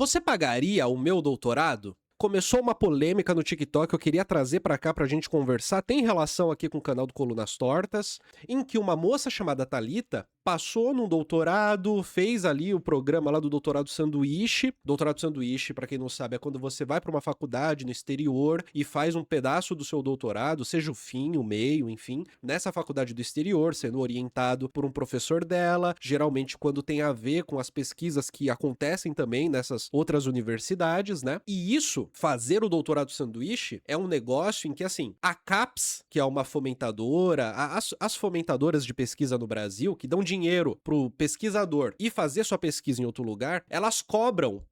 Você pagaria o meu doutorado? Começou uma polêmica no TikTok, eu queria trazer pra cá pra gente conversar. Tem relação aqui com o canal do Colunas Tortas, em que uma moça chamada Thalita passou num doutorado, fez ali o programa lá do doutorado sanduíche. Doutorado sanduíche, pra quem não sabe, é quando você vai pra uma faculdade no exterior e faz um pedaço do seu doutorado, seja o fim, o meio, enfim, nessa faculdade do exterior, sendo orientado por um professor dela, geralmente quando tem a ver com as pesquisas que acontecem também nessas outras universidades, né? E isso, fazer o doutorado sanduíche, é um negócio em que, assim, a CAPES, que é uma fomentadora, as fomentadoras de pesquisa no Brasil, que dão dinheiro pro pesquisador e fazer sua pesquisa em outro lugar, elas cobram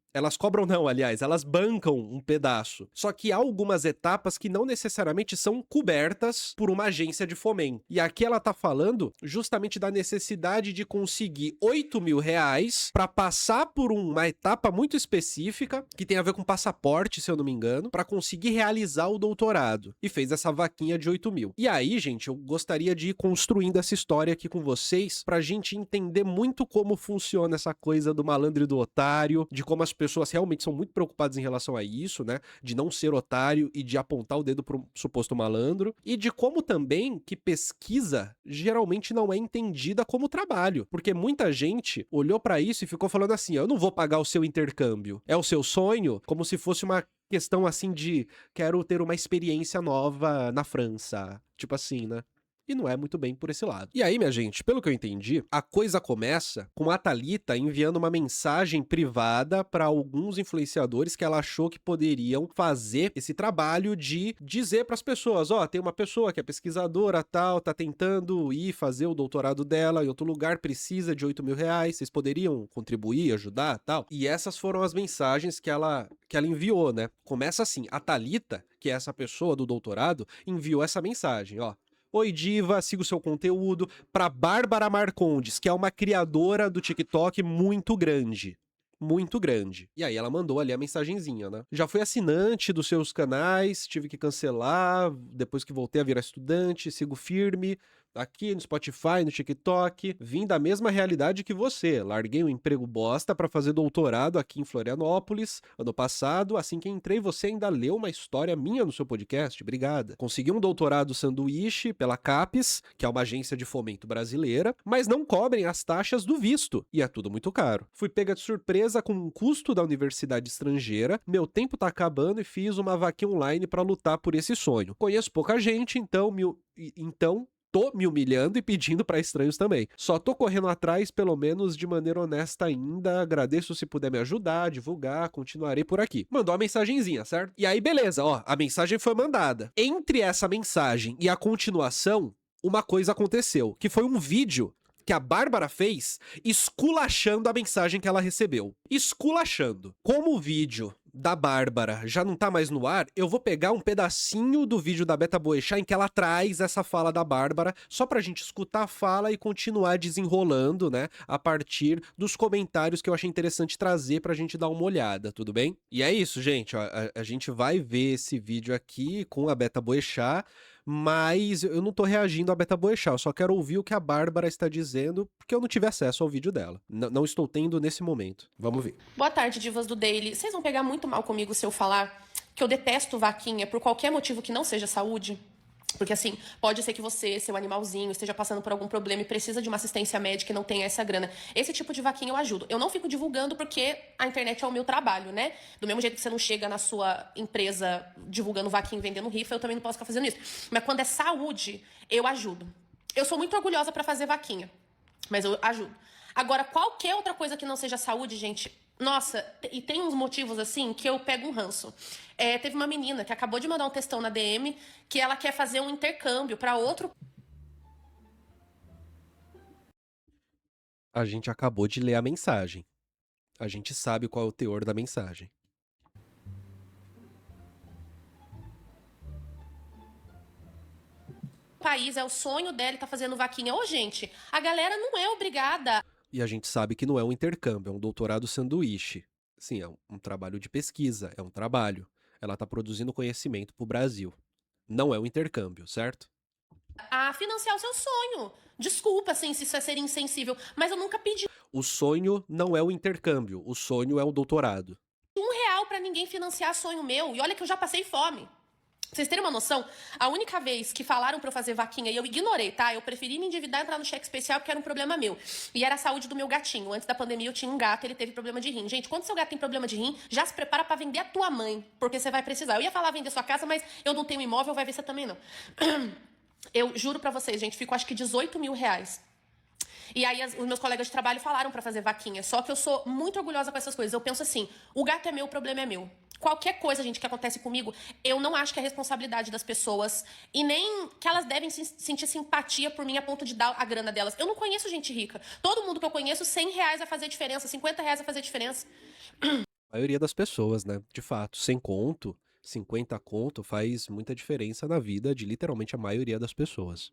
não, aliás, elas bancam um pedaço. Só que há algumas etapas que não necessariamente são cobertas por uma agência de fomento. E aqui ela tá falando justamente da necessidade de conseguir R$ 8.000 para passar por uma etapa muito específica, que tem a ver com passaporte, se eu não me engano, para conseguir realizar o doutorado. E fez essa vaquinha de 8.000. E aí, gente, eu gostaria de ir construindo essa história aqui com vocês, pra gente entender muito como funciona essa coisa do malandro e do otário, de como as pessoas realmente são muito preocupadas em relação a isso, né? De não ser otário e de apontar o dedo pro suposto malandro. E de como também que pesquisa geralmente não é entendida como trabalho. Porque muita gente olhou pra isso e ficou falando assim, eu não vou pagar o seu intercâmbio. É o seu sonho? Como se fosse uma questão assim de quero ter uma experiência nova na França. Tipo assim, né? E não é muito bem por esse lado. E aí, minha gente, pelo que eu entendi, a coisa começa com a Thalita enviando uma mensagem privada para alguns influenciadores que ela achou que poderiam fazer esse trabalho de dizer para as pessoas, ó, tem uma pessoa que é pesquisadora, tal, tá tentando ir fazer o doutorado dela em outro lugar, precisa de R$ 8.000, vocês poderiam contribuir, ajudar, tal. E essas foram as mensagens que ela enviou, né? Começa assim, a Thalita, que é essa pessoa do doutorado, enviou essa mensagem, ó. Oi, diva, siga o seu conteúdo pra Bárbara Marcondes, que é uma criadora do TikTok muito grande. Muito grande. E aí ela mandou ali a mensagenzinha, né? Já fui assinante dos seus canais, tive que cancelar, depois que voltei a virar estudante, sigo firme, aqui no Spotify, no TikTok, vim da mesma realidade que você. Larguei um emprego bosta pra fazer doutorado aqui em Florianópolis, ano passado. Assim que entrei, você ainda leu uma história minha no seu podcast, obrigada. Consegui um doutorado sanduíche pela CAPES, que é uma agência de fomento brasileira, mas não cobrem as taxas do visto, e é tudo muito caro. Fui pega de surpresa com um custo da universidade estrangeira, meu tempo tá acabando e fiz uma vaquinha online pra lutar por esse sonho. Conheço pouca gente, então tô me humilhando e pedindo pra estranhos também. Só tô correndo atrás, pelo menos de maneira honesta ainda. Agradeço se puder me ajudar, divulgar, continuarei por aqui. Mandou a mensagenzinha, certo? E aí, beleza, ó, a mensagem foi mandada. Entre essa mensagem e a continuação, uma coisa aconteceu, que foi um vídeo que a Bárbara fez esculachando a mensagem que ela recebeu. Esculachando. Como o vídeo da Bárbara já não tá mais no ar, eu vou pegar um pedacinho do vídeo da Beta Boechat em que ela traz essa fala da Bárbara, só pra gente escutar a fala e continuar desenrolando, né, a partir dos comentários que eu achei interessante trazer pra gente dar uma olhada, tudo bem? E é isso, gente, ó, a gente vai ver esse vídeo aqui com a Beta Boechat, mas eu não tô reagindo à Beta Boechat, eu só quero ouvir o que a Bárbara está dizendo, porque eu não tive acesso ao vídeo dela. Não estou tendo nesse momento. Vamos ver. Boa tarde, divas do Daily. Vocês vão pegar muito mal comigo se eu falar que eu detesto vaquinha por qualquer motivo que não seja saúde? Porque, assim, pode ser que você, seu animalzinho, esteja passando por algum problema e precisa de uma assistência médica e não tenha essa grana. Esse tipo de vaquinha eu ajudo. Eu não fico divulgando porque a internet é o meu trabalho, né? Do mesmo jeito que você não chega na sua empresa divulgando vaquinha e vendendo rifa, eu também não posso ficar fazendo isso. Mas quando é saúde, eu ajudo. Eu sou muito orgulhosa pra fazer vaquinha, mas eu ajudo. Agora, qualquer outra coisa que não seja saúde, gente... Nossa, e tem uns motivos assim que eu pego um ranço. Teve uma menina que acabou de mandar um textão na DM que ela quer fazer um intercâmbio para outro A gente acabou de ler a mensagem. A gente sabe qual é o teor da mensagem. país, é o sonho dela, tá fazendo vaquinha. Ô, gente, a galera não é obrigada. E a gente sabe que não é um intercâmbio, é um doutorado sanduíche. Sim, é um trabalho de pesquisa, é um trabalho. Ela tá produzindo conhecimento pro Brasil. Não é um intercâmbio, certo? A financiar o seu sonho. Desculpa, assim, se isso é ser insensível, mas eu nunca pedi O sonho não é o intercâmbio, o sonho é o doutorado. ninguém financiar sonho meu. E olha que eu já passei fome. Pra vocês terem uma noção, a única vez que falaram pra eu fazer vaquinha e eu ignorei, tá? Eu preferi me endividar e entrar no cheque especial porque era um problema meu. E era a saúde do meu gatinho. Antes da pandemia eu tinha um gato, ele teve problema de rim. Gente, quando seu gato tem problema de rim, já se prepara pra vender a tua mãe, porque você vai precisar. Eu ia falar vender sua casa, mas eu não tenho imóvel, vai ver você também não. Eu juro pra vocês, gente, ficou acho que 18 mil reais. E aí os meus colegas de trabalho falaram pra fazer vaquinha. Só que eu sou muito orgulhosa com essas coisas. Eu penso assim, o gato é meu, o problema é meu. Qualquer coisa, gente, que acontece comigo, eu não acho que é responsabilidade das pessoas e nem que elas devem sentir simpatia por mim a ponto de dar a grana delas. Eu não conheço gente rica. Todo mundo que eu conheço, 100 reais vai fazer diferença, 50 reais vai fazer diferença. A maioria das pessoas, né? De fato, 100 conto, 50 conto faz muita diferença na vida de literalmente a maioria das pessoas.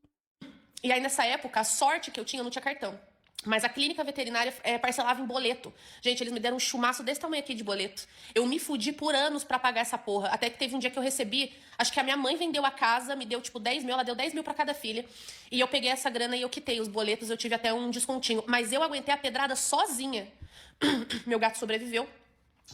E aí, nessa época, a sorte que eu tinha, eu não tinha cartão. Mas a clínica veterinária parcelava em boleto. Gente, eles me deram um chumaço desse tamanho aqui de boleto. Eu me fudi por anos pra pagar essa porra. Até que teve um dia que eu recebi... Acho que a minha mãe vendeu a casa, me deu, tipo, 10 mil. Ela deu 10 mil pra cada filha. E eu peguei essa grana e eu quitei os boletos. Eu tive até um descontinho. Mas eu aguentei a pedrada sozinha. Meu gato sobreviveu.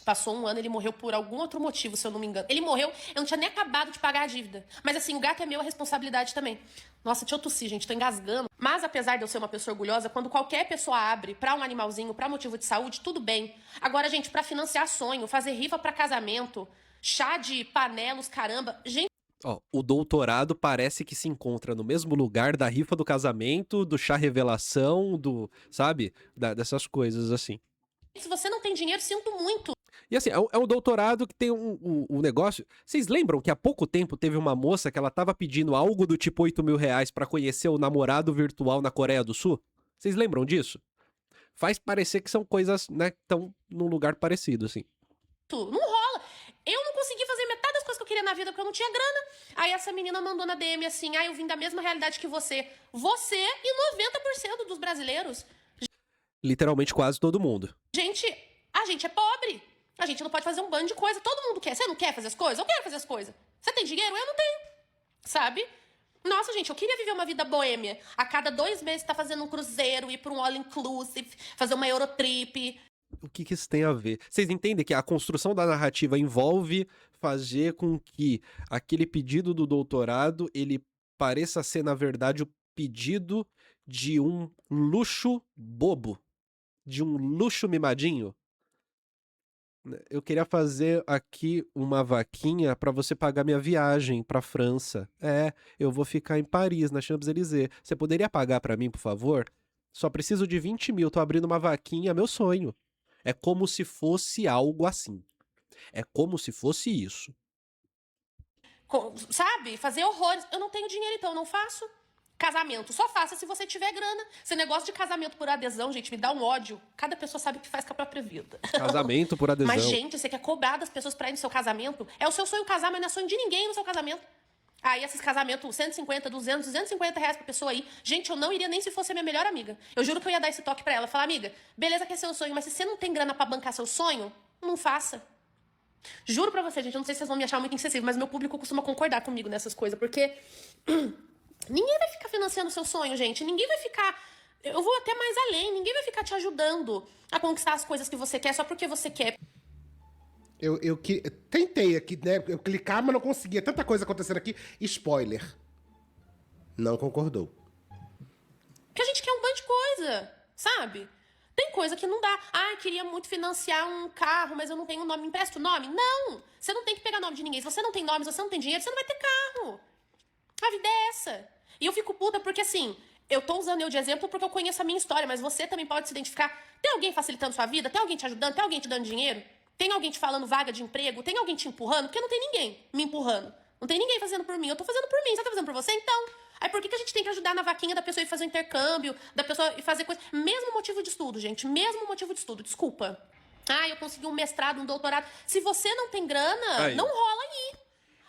Passou um ano, ele morreu por algum outro motivo, se eu não me engano. Ele morreu, eu não tinha nem acabado de pagar a dívida. Mas assim, o gato é meu, a responsabilidade também. Nossa, deixa eu tossir, gente, tô engasgando. Mas apesar de eu ser uma pessoa orgulhosa, quando qualquer pessoa abre pra um animalzinho, pra motivo de saúde, tudo bem. Agora, gente, pra financiar sonho, fazer rifa pra casamento, chá de panelos, caramba... Gente... Ó, o doutorado parece que se encontra no mesmo lugar da rifa do casamento, do chá revelação, sabe? Dessas coisas assim. Se você não tem dinheiro, sinto muito. E assim, é um doutorado que tem um negócio... Vocês lembram que há pouco tempo teve uma moça que ela tava pedindo algo do tipo 8 mil reais pra conhecer o namorado virtual na Coreia do Sul? Vocês lembram disso? Faz parecer que são coisas, né, que estão num lugar parecido, assim. Não rola. Eu não consegui fazer metade das coisas que eu queria na vida porque eu não tinha grana. Aí essa menina mandou na DM assim, eu vim da mesma realidade que você. Você e 90% dos brasileiros. Literalmente quase todo mundo. Gente, a gente é pobre. A gente não pode fazer um bando de coisa. Todo mundo quer. Você não quer fazer as coisas? Eu quero fazer as coisas. Você tem dinheiro? Eu não tenho. Sabe? Nossa, gente, eu queria viver uma vida boêmia. A cada 2 meses tá fazendo um cruzeiro, ir pra um all-inclusive, fazer uma Eurotrip. O que isso tem a ver? Vocês entendem que a construção da narrativa envolve fazer com que aquele pedido do doutorado, ele pareça ser, na verdade, o pedido de um luxo bobo. De um luxo mimadinho. Eu queria fazer aqui uma vaquinha pra você pagar minha viagem pra França. Eu vou ficar em Paris, na Champs-Élysées. Você poderia pagar pra mim, por favor? Só preciso de 20 mil, tô abrindo uma vaquinha, meu sonho. É como se fosse algo assim. É como se fosse isso. Sabe? Fazer horrores. Eu não tenho dinheiro, então eu não faço. Casamento, só faça se você tiver grana. Esse negócio de casamento por adesão, gente, me dá um ódio. Cada pessoa sabe o que faz com a própria vida. Casamento por adesão. Mas, gente, você quer cobrar das pessoas pra ir no seu casamento? É o seu sonho casar, mas não é sonho de ninguém no seu casamento. Aí esses casamentos, 150, 200, 250 reais pra pessoa aí. Gente, eu não iria nem se fosse a minha melhor amiga. Eu juro que eu ia dar esse toque pra ela. Falar, amiga, beleza que é seu sonho, mas se você não tem grana pra bancar seu sonho, não faça. Juro pra você, gente, eu não sei se vocês vão me achar muito excessivo, mas meu público costuma concordar comigo nessas coisas, porque... Ninguém vai ficar financiando o seu sonho, gente. Ninguém vai ficar... Eu vou até mais além. Ninguém vai ficar te ajudando a conquistar as coisas que você quer só porque você quer. Eu tentei aqui, né? Eu clicar, mas não conseguia. Tanta coisa acontecendo aqui. Spoiler. Não concordou. Porque a gente quer um bando de coisa, sabe? Tem coisa que não dá. Queria muito financiar um carro, mas eu não tenho nome. Me empresta o nome? Não! Você não tem que pegar nome de ninguém. Se você não tem nome, se você não tem dinheiro, você não vai ter carro. A vida é essa. E eu fico puta porque, assim, eu tô usando eu de exemplo porque eu conheço a minha história, mas você também pode se identificar. Tem alguém facilitando sua vida? Tem alguém te ajudando? Tem alguém te dando dinheiro? Tem alguém te falando vaga de emprego? Tem alguém te empurrando? Porque não tem ninguém me empurrando. Não tem ninguém fazendo por mim. Eu tô fazendo por mim. Você tá fazendo por você? Então. Aí por que a gente tem que ajudar na vaquinha da pessoa ir fazer um intercâmbio, da pessoa ir fazer coisa... Mesmo motivo de estudo, gente. Mesmo motivo de estudo. Desculpa. Eu consegui um mestrado, um doutorado. Se você não tem grana, não rola aí.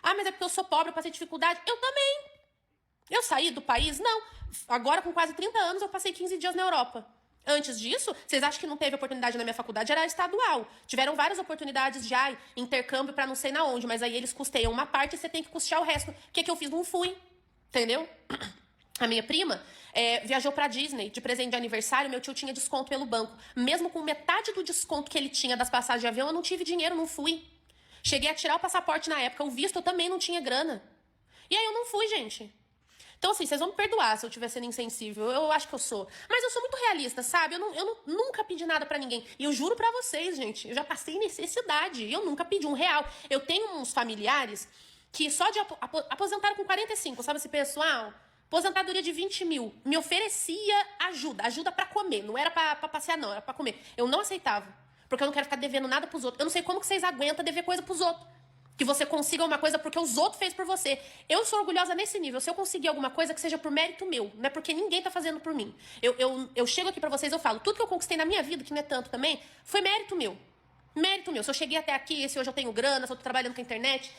Mas é porque eu sou pobre, eu passei dificuldade. Eu também. Eu saí do país? Não. Agora, com quase 30 anos, eu passei 15 dias na Europa. Antes disso, vocês acham que não teve oportunidade na minha faculdade? Era estadual. Tiveram várias oportunidades de intercâmbio pra não sei na onde, mas aí eles custeiam uma parte e você tem que custear o resto. O que eu fiz? Não fui. Entendeu? A minha prima viajou pra Disney de presente de aniversário, meu tio tinha desconto pelo banco. Mesmo com metade do desconto que ele tinha das passagens de avião, eu não tive dinheiro, não fui. Cheguei a tirar o passaporte na época, o visto eu também não tinha grana. E aí eu não fui, gente. Então, assim, vocês vão me perdoar se eu estiver sendo insensível. Eu acho que eu sou. Mas eu sou muito realista, sabe? Nunca pedi nada pra ninguém. E eu juro pra vocês, gente, eu já passei necessidade. E eu nunca pedi R$1. Eu tenho uns familiares que só de aposentaram com 45, sabe esse pessoal? Aposentadoria de 20 mil. Me oferecia ajuda pra comer. Não era pra passear, não, era pra comer. Eu não aceitava. Porque eu não quero ficar devendo nada pros outros. Eu não sei como que vocês aguentam dever coisa pros outros. Que você consiga uma coisa porque os outros fez por você. Eu sou orgulhosa nesse nível. Se eu conseguir alguma coisa, que seja por mérito meu. Não é porque ninguém tá fazendo por mim. Eu chego aqui pra vocês, eu falo, tudo que eu conquistei na minha vida, que não é tanto também, foi mérito meu. Mérito meu. Se eu cheguei até aqui, se hoje eu tenho grana, se eu tô trabalhando com a internet,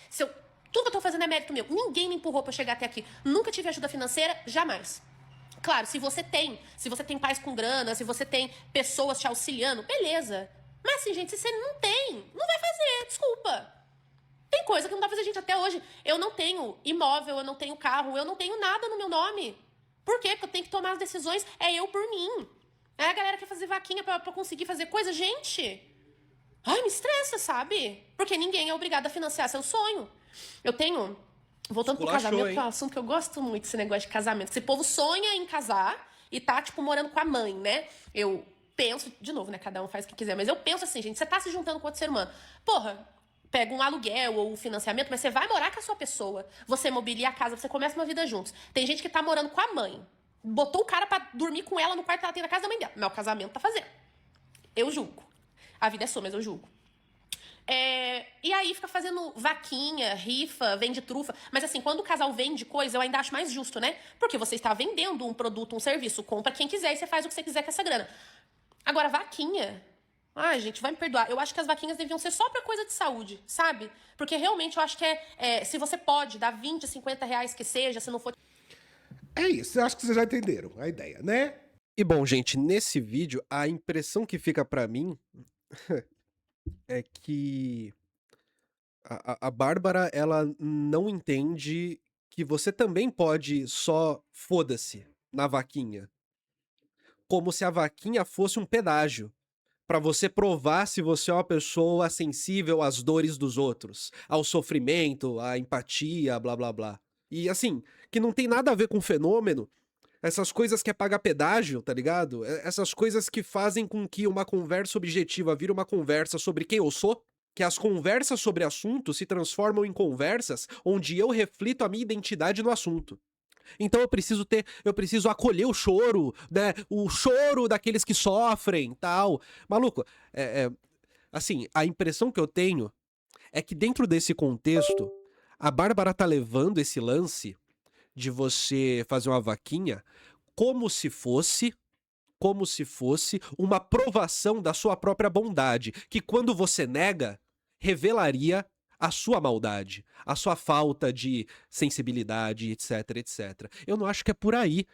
tudo que eu tô fazendo é mérito meu. Ninguém me empurrou pra eu chegar até aqui. Nunca tive ajuda financeira, jamais. Claro, se você tem pais com grana, se você tem pessoas te auxiliando, beleza. Mas assim, gente, se você não tem, não vai fazer, desculpa. Tem coisa que não dá pra fazer, gente, até hoje. Eu não tenho imóvel, eu não tenho carro, eu não tenho nada no meu nome. Por quê? Porque eu tenho que tomar as decisões, é eu por mim. Aí a galera quer fazer vaquinha pra conseguir fazer coisa, gente. Ai, me estressa, sabe? Porque ninguém é obrigado a financiar seu sonho. Eu tenho... Voltando pro casamento, que é um assunto que eu gosto muito, esse negócio de casamento. Esse povo sonha em casar e tá, tipo, morando com a mãe, né? Eu penso... De novo, né? Cada um faz o que quiser. Mas eu penso assim, gente, você tá se juntando com outro ser humano. Porra... Pega um aluguel ou um financiamento, mas você vai morar com a sua pessoa. Você mobilia a casa, você começa uma vida juntos. Tem gente que tá morando com a mãe. Botou o cara pra dormir com ela no quarto que ela tem na casa da mãe dela. Mas o casamento tá fazendo. Eu julgo. A vida é sua, mas eu julgo. E aí fica fazendo vaquinha, rifa, vende trufa. Mas assim, quando o casal vende coisa, eu ainda acho mais justo, né? Porque você está vendendo um produto, um serviço. Compra quem quiser e você faz o que você quiser com essa grana. Agora, vaquinha... Ai, gente, vai me perdoar. Eu acho que as vaquinhas deviam ser só pra coisa de saúde, sabe? Porque realmente eu acho que se você pode dar 20, 50 reais que seja, se não for... É isso, eu acho que vocês já entenderam a ideia, né? E bom, gente, nesse vídeo, a impressão que fica pra mim é que a Bárbara, ela não entende que você também pode só foda-se na vaquinha. Como se a vaquinha fosse um pedágio. Pra você provar se você é uma pessoa sensível às dores dos outros, ao sofrimento, à empatia, blá blá blá. E assim, que não tem nada a ver com o fenômeno, essas coisas que é pagar pedágio, tá ligado? Essas coisas que fazem com que uma conversa objetiva vire uma conversa sobre quem eu sou, que as conversas sobre assuntos se transformam em conversas onde eu reflito a minha identidade no assunto. Então eu preciso acolher o choro, né? O choro daqueles que sofrem, tal. Maluco, assim, a impressão que eu tenho é que dentro desse contexto, a Bárbara tá levando esse lance de você fazer uma vaquinha como se fosse uma provação da sua própria bondade, que quando você nega, revelaria a sua maldade, a sua falta de sensibilidade, etc, etc. Eu não acho que é por aí.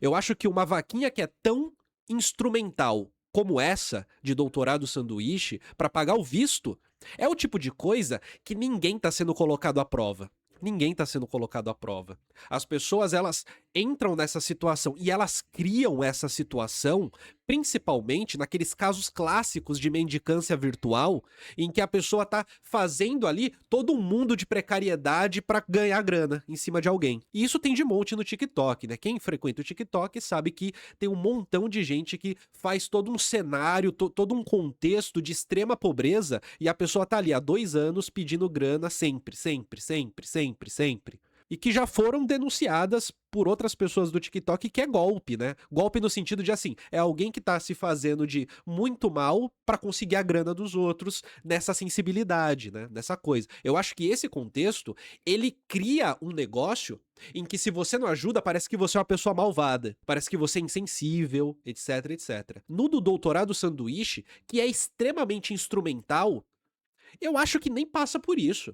Eu acho que uma vaquinha que é tão instrumental como essa de doutorado sanduíche para pagar o visto é o tipo de coisa que ninguém tá sendo colocado à prova. Ninguém tá sendo colocado à prova. As pessoas, elas entram nessa situação e elas criam essa situação principalmente naqueles casos clássicos de mendicância virtual, em que a pessoa tá fazendo ali todo um mundo de precariedade pra ganhar grana em cima de alguém. E isso tem de monte no TikTok, né? Quem frequenta o TikTok sabe que tem um montão de gente que faz todo um cenário, todo um contexto de extrema pobreza e a pessoa tá ali há 2 anos pedindo grana sempre, sempre, sempre, sempre, sempre. E que já foram denunciadas por outras pessoas do TikTok, que é golpe, né? Golpe no sentido de, assim, é alguém que tá se fazendo de muito mal pra conseguir a grana dos outros nessa sensibilidade, né? Nessa coisa. Eu acho que esse contexto, ele cria um negócio em que se você não ajuda, parece que você é uma pessoa malvada, parece que você é insensível, etc, etc. No do doutorado sanduíche, que é extremamente instrumental, eu acho que nem passa por isso.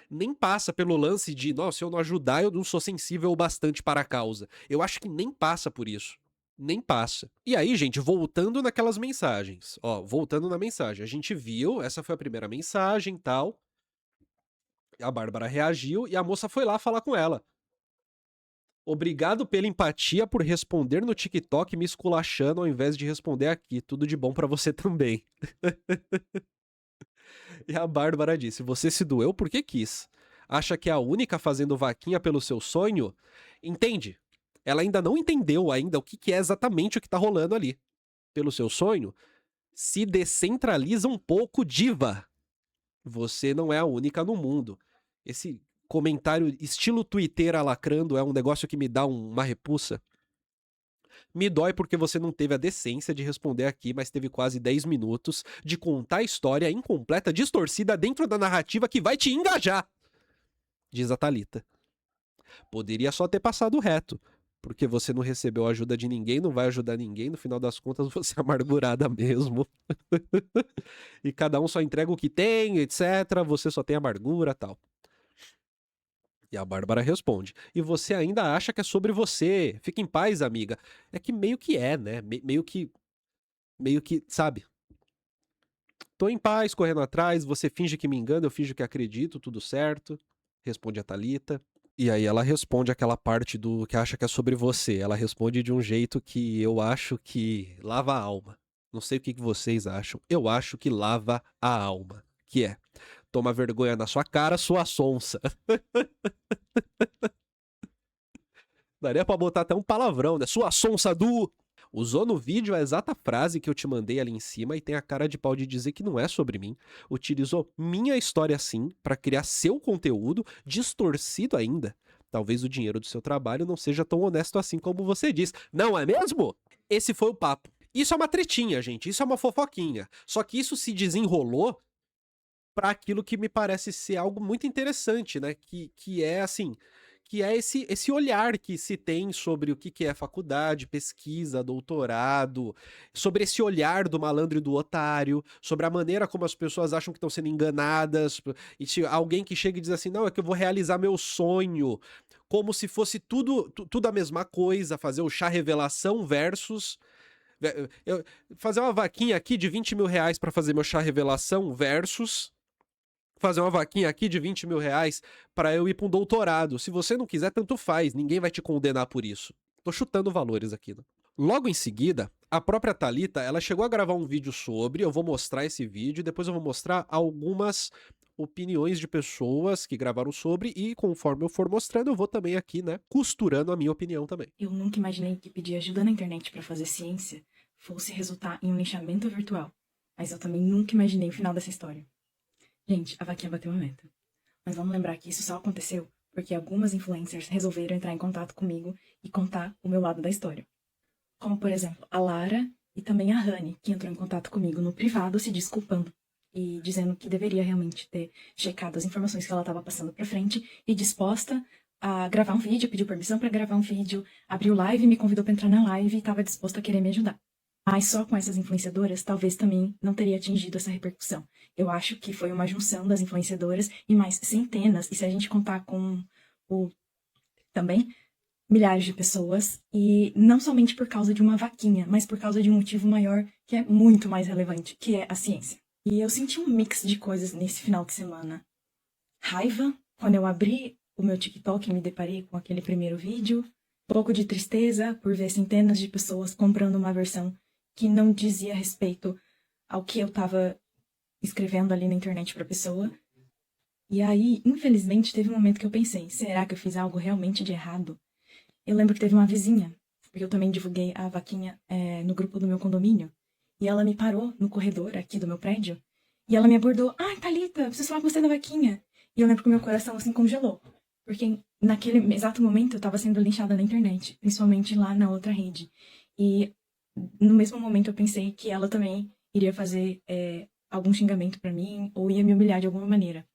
Nem passa pelo lance de, nossa, se eu não ajudar, eu não sou sensível o bastante para a causa. Eu acho que nem passa por isso. Nem passa. E aí, gente, voltando naquelas mensagens. Ó, voltando na mensagem. A gente viu, essa foi a primeira mensagem e tal. A Bárbara reagiu e a moça foi lá falar com ela. Obrigado pela empatia por responder no TikTok me esculachando ao invés de responder aqui. Tudo de bom pra você também. E a Bárbara disse, você se doeu porque quis. Acha que é a única fazendo vaquinha pelo seu sonho? Entende? Ela ainda não entendeu ainda o que é exatamente o que tá rolando ali. Pelo seu sonho, se descentraliza um pouco, diva. Você não é a única no mundo. Esse comentário estilo twitteira lacrando é um negócio que me dá uma repulsa. Me dói porque você não teve a decência de responder aqui, mas teve quase 10 minutos de contar a história incompleta, distorcida dentro da narrativa que vai te engajar. Diz a Thalita. Poderia só ter passado reto, porque você não recebeu ajuda de ninguém, não vai ajudar ninguém, no final das contas você é amargurada mesmo. E cada um só entrega o que tem, etc. Você só tem amargura, tal. E a Bárbara responde, e você ainda acha que é sobre você, fica em paz, amiga. É que meio que é, né? Meio que, sabe? Tô em paz, correndo atrás, você finge que me engana, eu finjo que acredito, tudo certo. Responde a Thalita. E aí ela responde aquela parte do que acha que é sobre você. Ela responde de um jeito que eu acho que lava a alma. Não sei o que vocês acham. Eu acho que lava a alma. Que é, toma vergonha na sua cara, sua sonsa. Daria pra botar até um palavrão, né? Sua sonsa do... Usou no vídeo a exata frase que eu te mandei ali em cima e tem a cara de pau de dizer que não é sobre mim. Utilizou minha história sim pra criar seu conteúdo, distorcido ainda. Talvez o dinheiro do seu trabalho não seja tão honesto assim como você diz. Não é mesmo? Esse foi o papo. Isso é uma tretinha, gente. Isso é uma fofoquinha. Só que isso se desenrolou pra aquilo que me parece ser algo muito interessante, né? Que é assim... que é esse olhar que se tem sobre o que é faculdade, pesquisa, doutorado, sobre esse olhar do malandro e do otário, sobre a maneira como as pessoas acham que estão sendo enganadas, e se alguém que chega e diz assim, não, é que eu vou realizar meu sonho, como se fosse tudo a mesma coisa, fazer o chá revelação versus... fazer uma vaquinha aqui de 20 mil reais pra fazer meu chá revelação versus... fazer uma vaquinha aqui de 20 mil reais pra eu ir pra um doutorado. Se você não quiser, tanto faz. Ninguém vai te condenar por isso. Tô chutando valores aqui, né? Logo em seguida, a própria Thalita, ela chegou a gravar um vídeo sobre, eu vou mostrar esse vídeo, e depois eu vou mostrar algumas opiniões de pessoas que gravaram sobre, e conforme eu for mostrando, eu vou também aqui, né, costurando a minha opinião também. Eu nunca imaginei que pedir ajuda na internet pra fazer ciência fosse resultar em um linchamento virtual. Mas eu também nunca imaginei o final dessa história. Gente, a vaquinha bateu a meta. Mas vamos lembrar que isso só aconteceu porque algumas influencers resolveram entrar em contato comigo e contar o meu lado da história. Como, por exemplo, a Lara e também a Rani, que entrou em contato comigo no privado se desculpando e dizendo que deveria realmente ter checado as informações que ela estava passando pra frente e disposta a gravar um vídeo, pediu permissão para gravar um vídeo, abriu live, me convidou para entrar na live e estava disposta a querer me ajudar. Mas só com essas influenciadoras, talvez também não teria atingido essa repercussão. Eu acho que foi uma junção das influenciadoras e mais centenas, e se a gente contar com também milhares de pessoas, e não somente por causa de uma vaquinha, mas por causa de um motivo maior que é muito mais relevante, que é a ciência. E eu senti um mix de coisas nesse final de semana. Raiva, quando eu abri o meu TikTok e me deparei com aquele primeiro vídeo. Um pouco de tristeza por ver centenas de pessoas comprando uma versão que não dizia respeito ao que eu estava escrevendo ali na internet para a pessoa. E aí, infelizmente, teve um momento que eu pensei, será que eu fiz algo realmente de errado? Eu lembro que teve uma vizinha, porque eu também divulguei a vaquinha no grupo do meu condomínio, e ela me parou no corredor aqui do meu prédio, e ela me abordou, Thalita, preciso falar com você da vaquinha. E eu lembro que o meu coração assim congelou, porque naquele exato momento eu estava sendo linchada na internet, principalmente lá na outra rede. E no mesmo momento eu pensei que ela também iria fazer algum xingamento pra mim ou ia me humilhar de alguma maneira.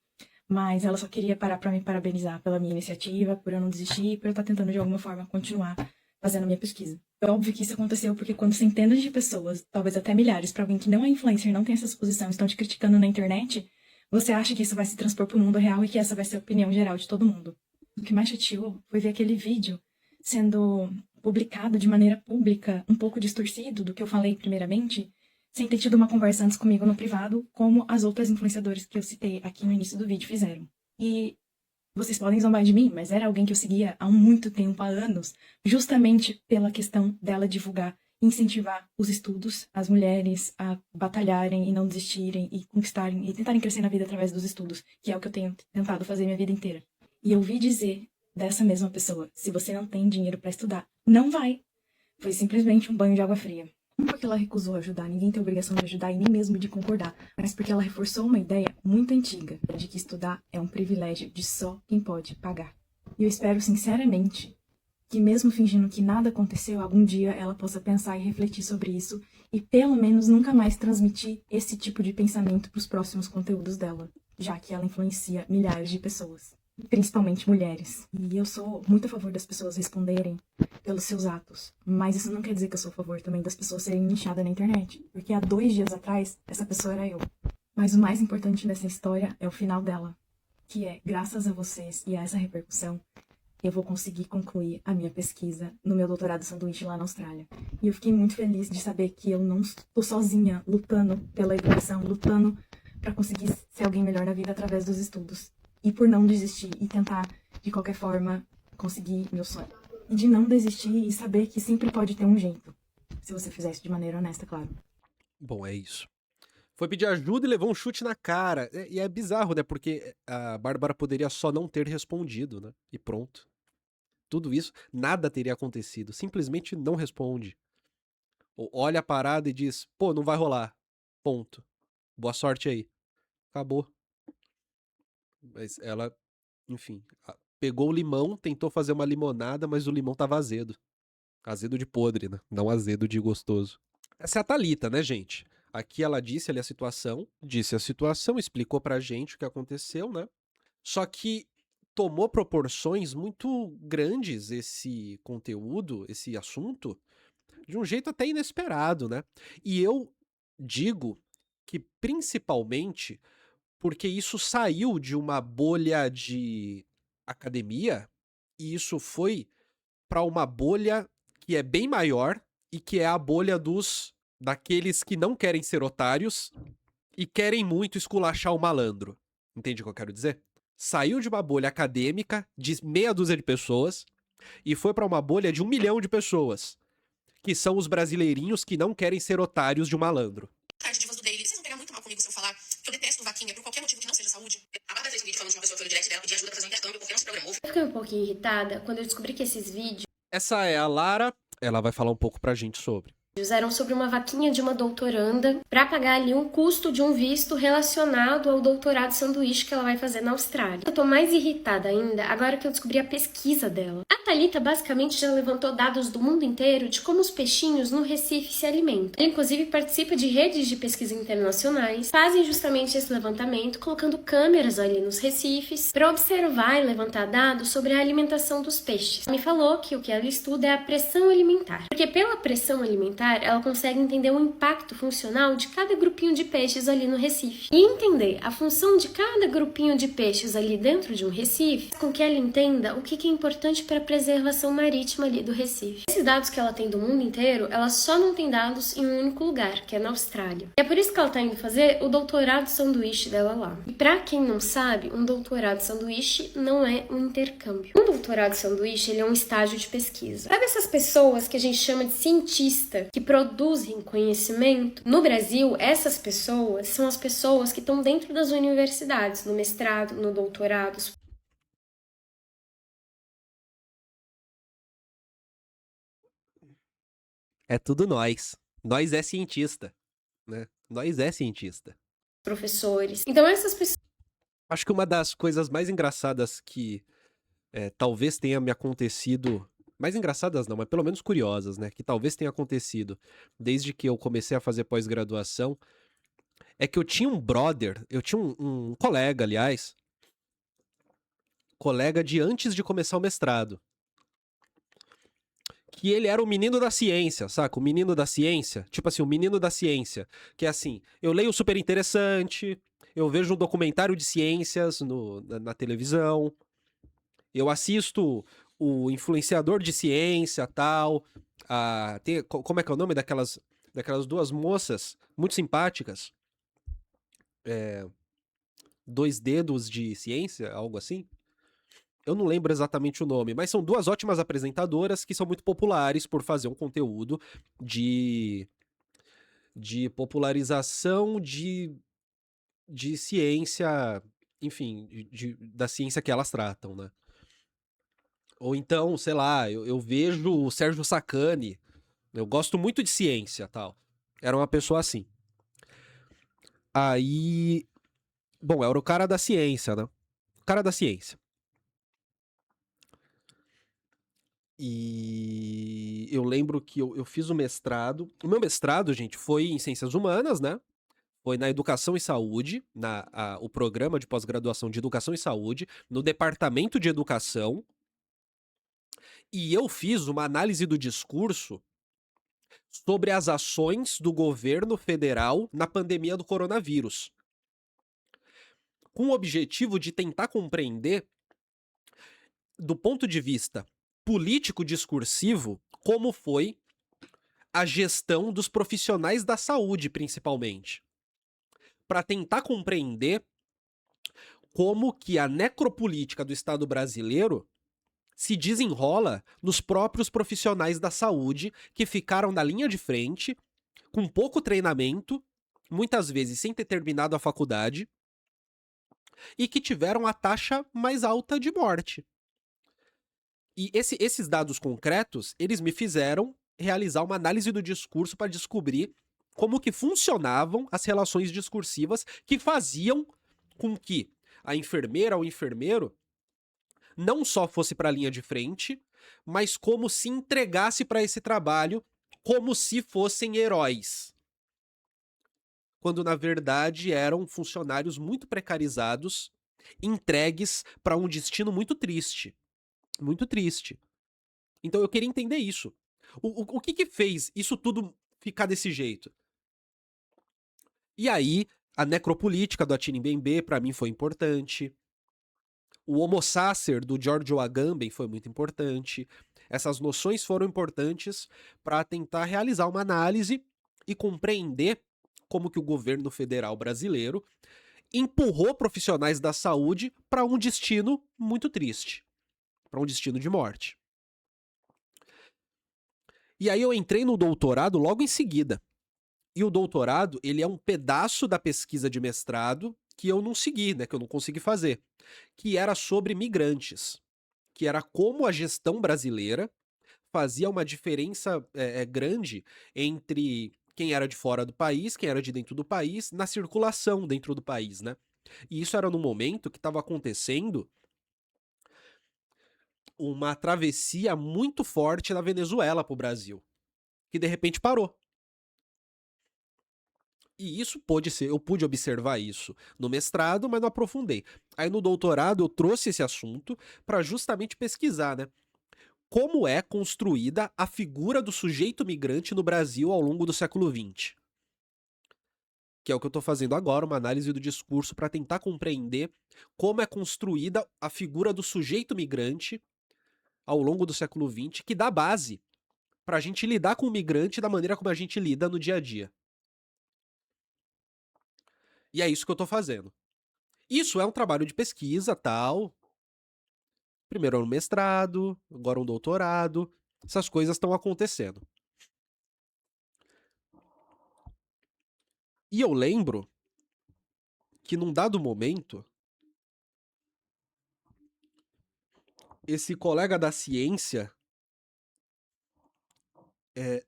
Mas ela só queria parar pra me parabenizar pela minha iniciativa, por eu não desistir, por eu estar tentando de alguma forma continuar fazendo a minha pesquisa. É óbvio que isso aconteceu porque quando centenas de pessoas, talvez até milhares, pra alguém que não é influencer, não tem essa exposição, estão te criticando na internet, você acha que isso vai se transpor pro mundo real e que essa vai ser a opinião geral de todo mundo. O que mais chateou foi ver aquele vídeo sendo publicado de maneira pública, um pouco distorcido do que eu falei primeiramente, sem ter tido uma conversa antes comigo no privado, como as outras influenciadoras que eu citei aqui no início do vídeo fizeram. E vocês podem zombar de mim, mas era alguém que eu seguia há muito tempo, há anos, justamente pela questão dela divulgar incentivar os estudos, as mulheres a batalharem e não desistirem e conquistarem e tentarem crescer na vida através dos estudos, que é o que eu tenho tentado fazer minha vida inteira. E eu ouvi dizer dessa mesma pessoa, se você não tem dinheiro para estudar, não vai. Foi simplesmente um banho de água fria. Não porque ela recusou ajudar, ninguém tem obrigação de ajudar e nem mesmo de concordar, mas porque ela reforçou uma ideia muito antiga, de que estudar é um privilégio de só quem pode pagar. E eu espero sinceramente que mesmo fingindo que nada aconteceu, algum dia ela possa pensar e refletir sobre isso e pelo menos nunca mais transmitir esse tipo de pensamento para os próximos conteúdos dela, já que ela influencia milhares de pessoas, principalmente mulheres. E eu sou muito a favor das pessoas responderem pelos seus atos, mas isso não quer dizer que eu sou a favor também das pessoas serem linchadas na internet, porque há 2 dias atrás essa pessoa era eu. Mas o mais importante dessa história é o final dela, que é, graças a vocês e a essa repercussão, eu vou conseguir concluir a minha pesquisa no meu doutorado sanduíche lá na Austrália. E eu fiquei muito feliz de saber que eu não estou sozinha lutando pela educação, lutando para conseguir ser alguém melhor na vida através dos estudos. E por não desistir e tentar, de qualquer forma, conseguir meu sonho. E de não desistir e saber que sempre pode ter um jeito. Se você fizer isso de maneira honesta, claro. Bom, é isso. Foi pedir ajuda e levou um chute na cara. E é bizarro, né? Porque a Bárbara poderia só não ter respondido, né? E pronto. Tudo isso, nada teria acontecido. Simplesmente não responde. Ou olha a parada e diz, pô, não vai rolar. Ponto. Boa sorte aí. Acabou. Mas ela, enfim, pegou o limão, tentou fazer uma limonada, mas o limão tava azedo. Azedo de podre, né? Não azedo de gostoso. Essa é a Thalita, né, gente? Aqui ela disse ali a situação, explicou pra gente o que aconteceu, né? Só que tomou proporções muito grandes esse conteúdo, esse assunto, de um jeito até inesperado, né? E eu digo que principalmente porque isso saiu de uma bolha de academia e isso foi para uma bolha que é bem maior e que é a bolha daqueles que não querem ser otários e querem muito esculachar o malandro. Entende o que eu quero dizer? Saiu de uma bolha acadêmica de meia dúzia de pessoas e foi para uma bolha de 1 milhão de pessoas, que são os brasileirinhos que não querem ser otários de um malandro. Tarde, divas do Daily. Vocês vão pegar muito mal comigo se eu falar que eu detesto vaquinha por qualquer motivo que não seja saúde. A Bárbara fez um vídeo falando de uma pessoa que foi no direct dela pedir ajuda pra fazer um intercâmbio porque não se programou. Eu fiquei um pouquinho irritada quando eu descobri que esses vídeos Essa é a Lara, ela vai falar um pouco pra gente sobre. eram sobre uma vaquinha de uma doutoranda para pagar ali um custo de um visto relacionado ao doutorado sanduíche que ela vai fazer na Austrália. Eu tô mais irritada ainda agora que eu descobri a pesquisa dela. A Thalita basicamente já levantou dados do mundo inteiro de como os peixinhos no Recife se alimentam. Ela inclusive participa de redes de pesquisa internacionais, fazem justamente esse levantamento, colocando câmeras ali nos recifes para observar e levantar dados sobre a alimentação dos peixes. Me falou que o que ela estuda é a pressão alimentar, porque pela pressão alimentar ela consegue entender o impacto funcional de cada grupinho de peixes ali no Recife. E entender a função de cada grupinho de peixes ali dentro de um Recife, com que ela entenda o que é importante para a preservação marítima ali do Recife. Esses dados que ela tem do mundo inteiro, ela só não tem dados em um único lugar, que é na Austrália. E é por isso que ela está indo fazer o doutorado sanduíche dela lá. E para quem não sabe, um doutorado sanduíche não é um intercâmbio. Um doutorado sanduíche, ele é um estágio de pesquisa. Sabe essas pessoas que a gente chama de cientista, que produzem conhecimento? No Brasil, essas pessoas são as pessoas que estão dentro das universidades, no mestrado, no doutorado. É tudo nós. Nós é cientista, né? Nós é cientista. Professores. Então essas pessoas Acho que uma das coisas mais engraçadas que talvez tenha me acontecido... Mais engraçadas não, mas pelo menos curiosas, né? Que talvez tenha acontecido desde que eu comecei a fazer pós-graduação, é que eu tinha um brother, eu tinha um colega, aliás, colega de antes de começar o mestrado, que ele era o menino da ciência, saca? O menino da ciência, tipo assim, o menino da ciência, que é assim, eu leio super interessante, eu vejo um documentário de ciências na televisão, eu assisto o influenciador de ciência, tal, como é que é o nome daquelas 2 moças muito simpáticas, 2 dedos de ciência, algo assim. Eu não lembro exatamente o nome, mas são duas ótimas apresentadoras que são muito populares por fazer um conteúdo de, de popularização de ciência, enfim, da ciência que elas tratam, né? Ou então, sei lá, eu vejo o Sérgio Sacani, eu gosto muito de ciência, tal. Era uma pessoa assim. Aí, bom, era o cara da ciência, né? O cara da ciência. E eu lembro que eu fiz o mestrado. O meu mestrado, gente, foi em Ciências Humanas, né? Foi na Educação e Saúde, o programa de pós-graduação de Educação e Saúde, no Departamento de Educação. E eu fiz uma análise do discurso sobre as ações do governo federal na pandemia do coronavírus, com o objetivo de tentar compreender, do ponto de vista político-discursivo, como foi a gestão dos profissionais da saúde, principalmente, para tentar compreender como que a necropolítica do Estado brasileiro se desenrola nos próprios profissionais da saúde que ficaram na linha de frente, com pouco treinamento, muitas vezes sem ter terminado a faculdade, e que tiveram a taxa mais alta de morte. E esses dados concretos, eles me fizeram realizar uma análise do discurso para descobrir como que funcionavam as relações discursivas que faziam com que a enfermeira ou o enfermeiro não só fosse para a linha de frente, mas como se entregasse para esse trabalho como se fossem heróis. Quando, na verdade, eram funcionários muito precarizados, entregues para um destino muito triste. Muito triste. Então eu queria entender isso. O que fez isso tudo ficar desse jeito? E aí, a necropolítica do Attila Mbembe, para mim, foi importante. O Homo Sacer, do Giorgio Agamben, foi muito importante. Essas noções foram importantes para tentar realizar uma análise e compreender como que o governo federal brasileiro empurrou profissionais da saúde para um destino muito triste, para um destino de morte. E aí eu entrei no doutorado logo em seguida. E o doutorado, ele é um pedaço da pesquisa de mestrado que eu não segui, né, que eu não consegui fazer, que era sobre migrantes, que era como a gestão brasileira fazia uma diferença grande entre quem era de fora do país, quem era de dentro do país, na circulação dentro do país, né? E isso era no momento que estava acontecendo uma travessia muito forte da Venezuela para o Brasil, que de repente parou. E isso pôde ser, eu pude observar isso no mestrado, mas não aprofundei. Aí no doutorado eu trouxe esse assunto para justamente pesquisar, né? Como é construída a figura do sujeito migrante no Brasil ao longo do século XX. Que é o que eu estou fazendo agora, uma análise do discurso para tentar compreender como é construída a figura do sujeito migrante ao longo do século XX, que dá base para a gente lidar com o migrante da maneira como a gente lida no dia a dia. E é isso que eu tô fazendo. Isso é um trabalho de pesquisa, tal. Primeiro um mestrado, agora um doutorado. Essas coisas estão acontecendo. E eu lembro que num dado momento, esse colega da ciência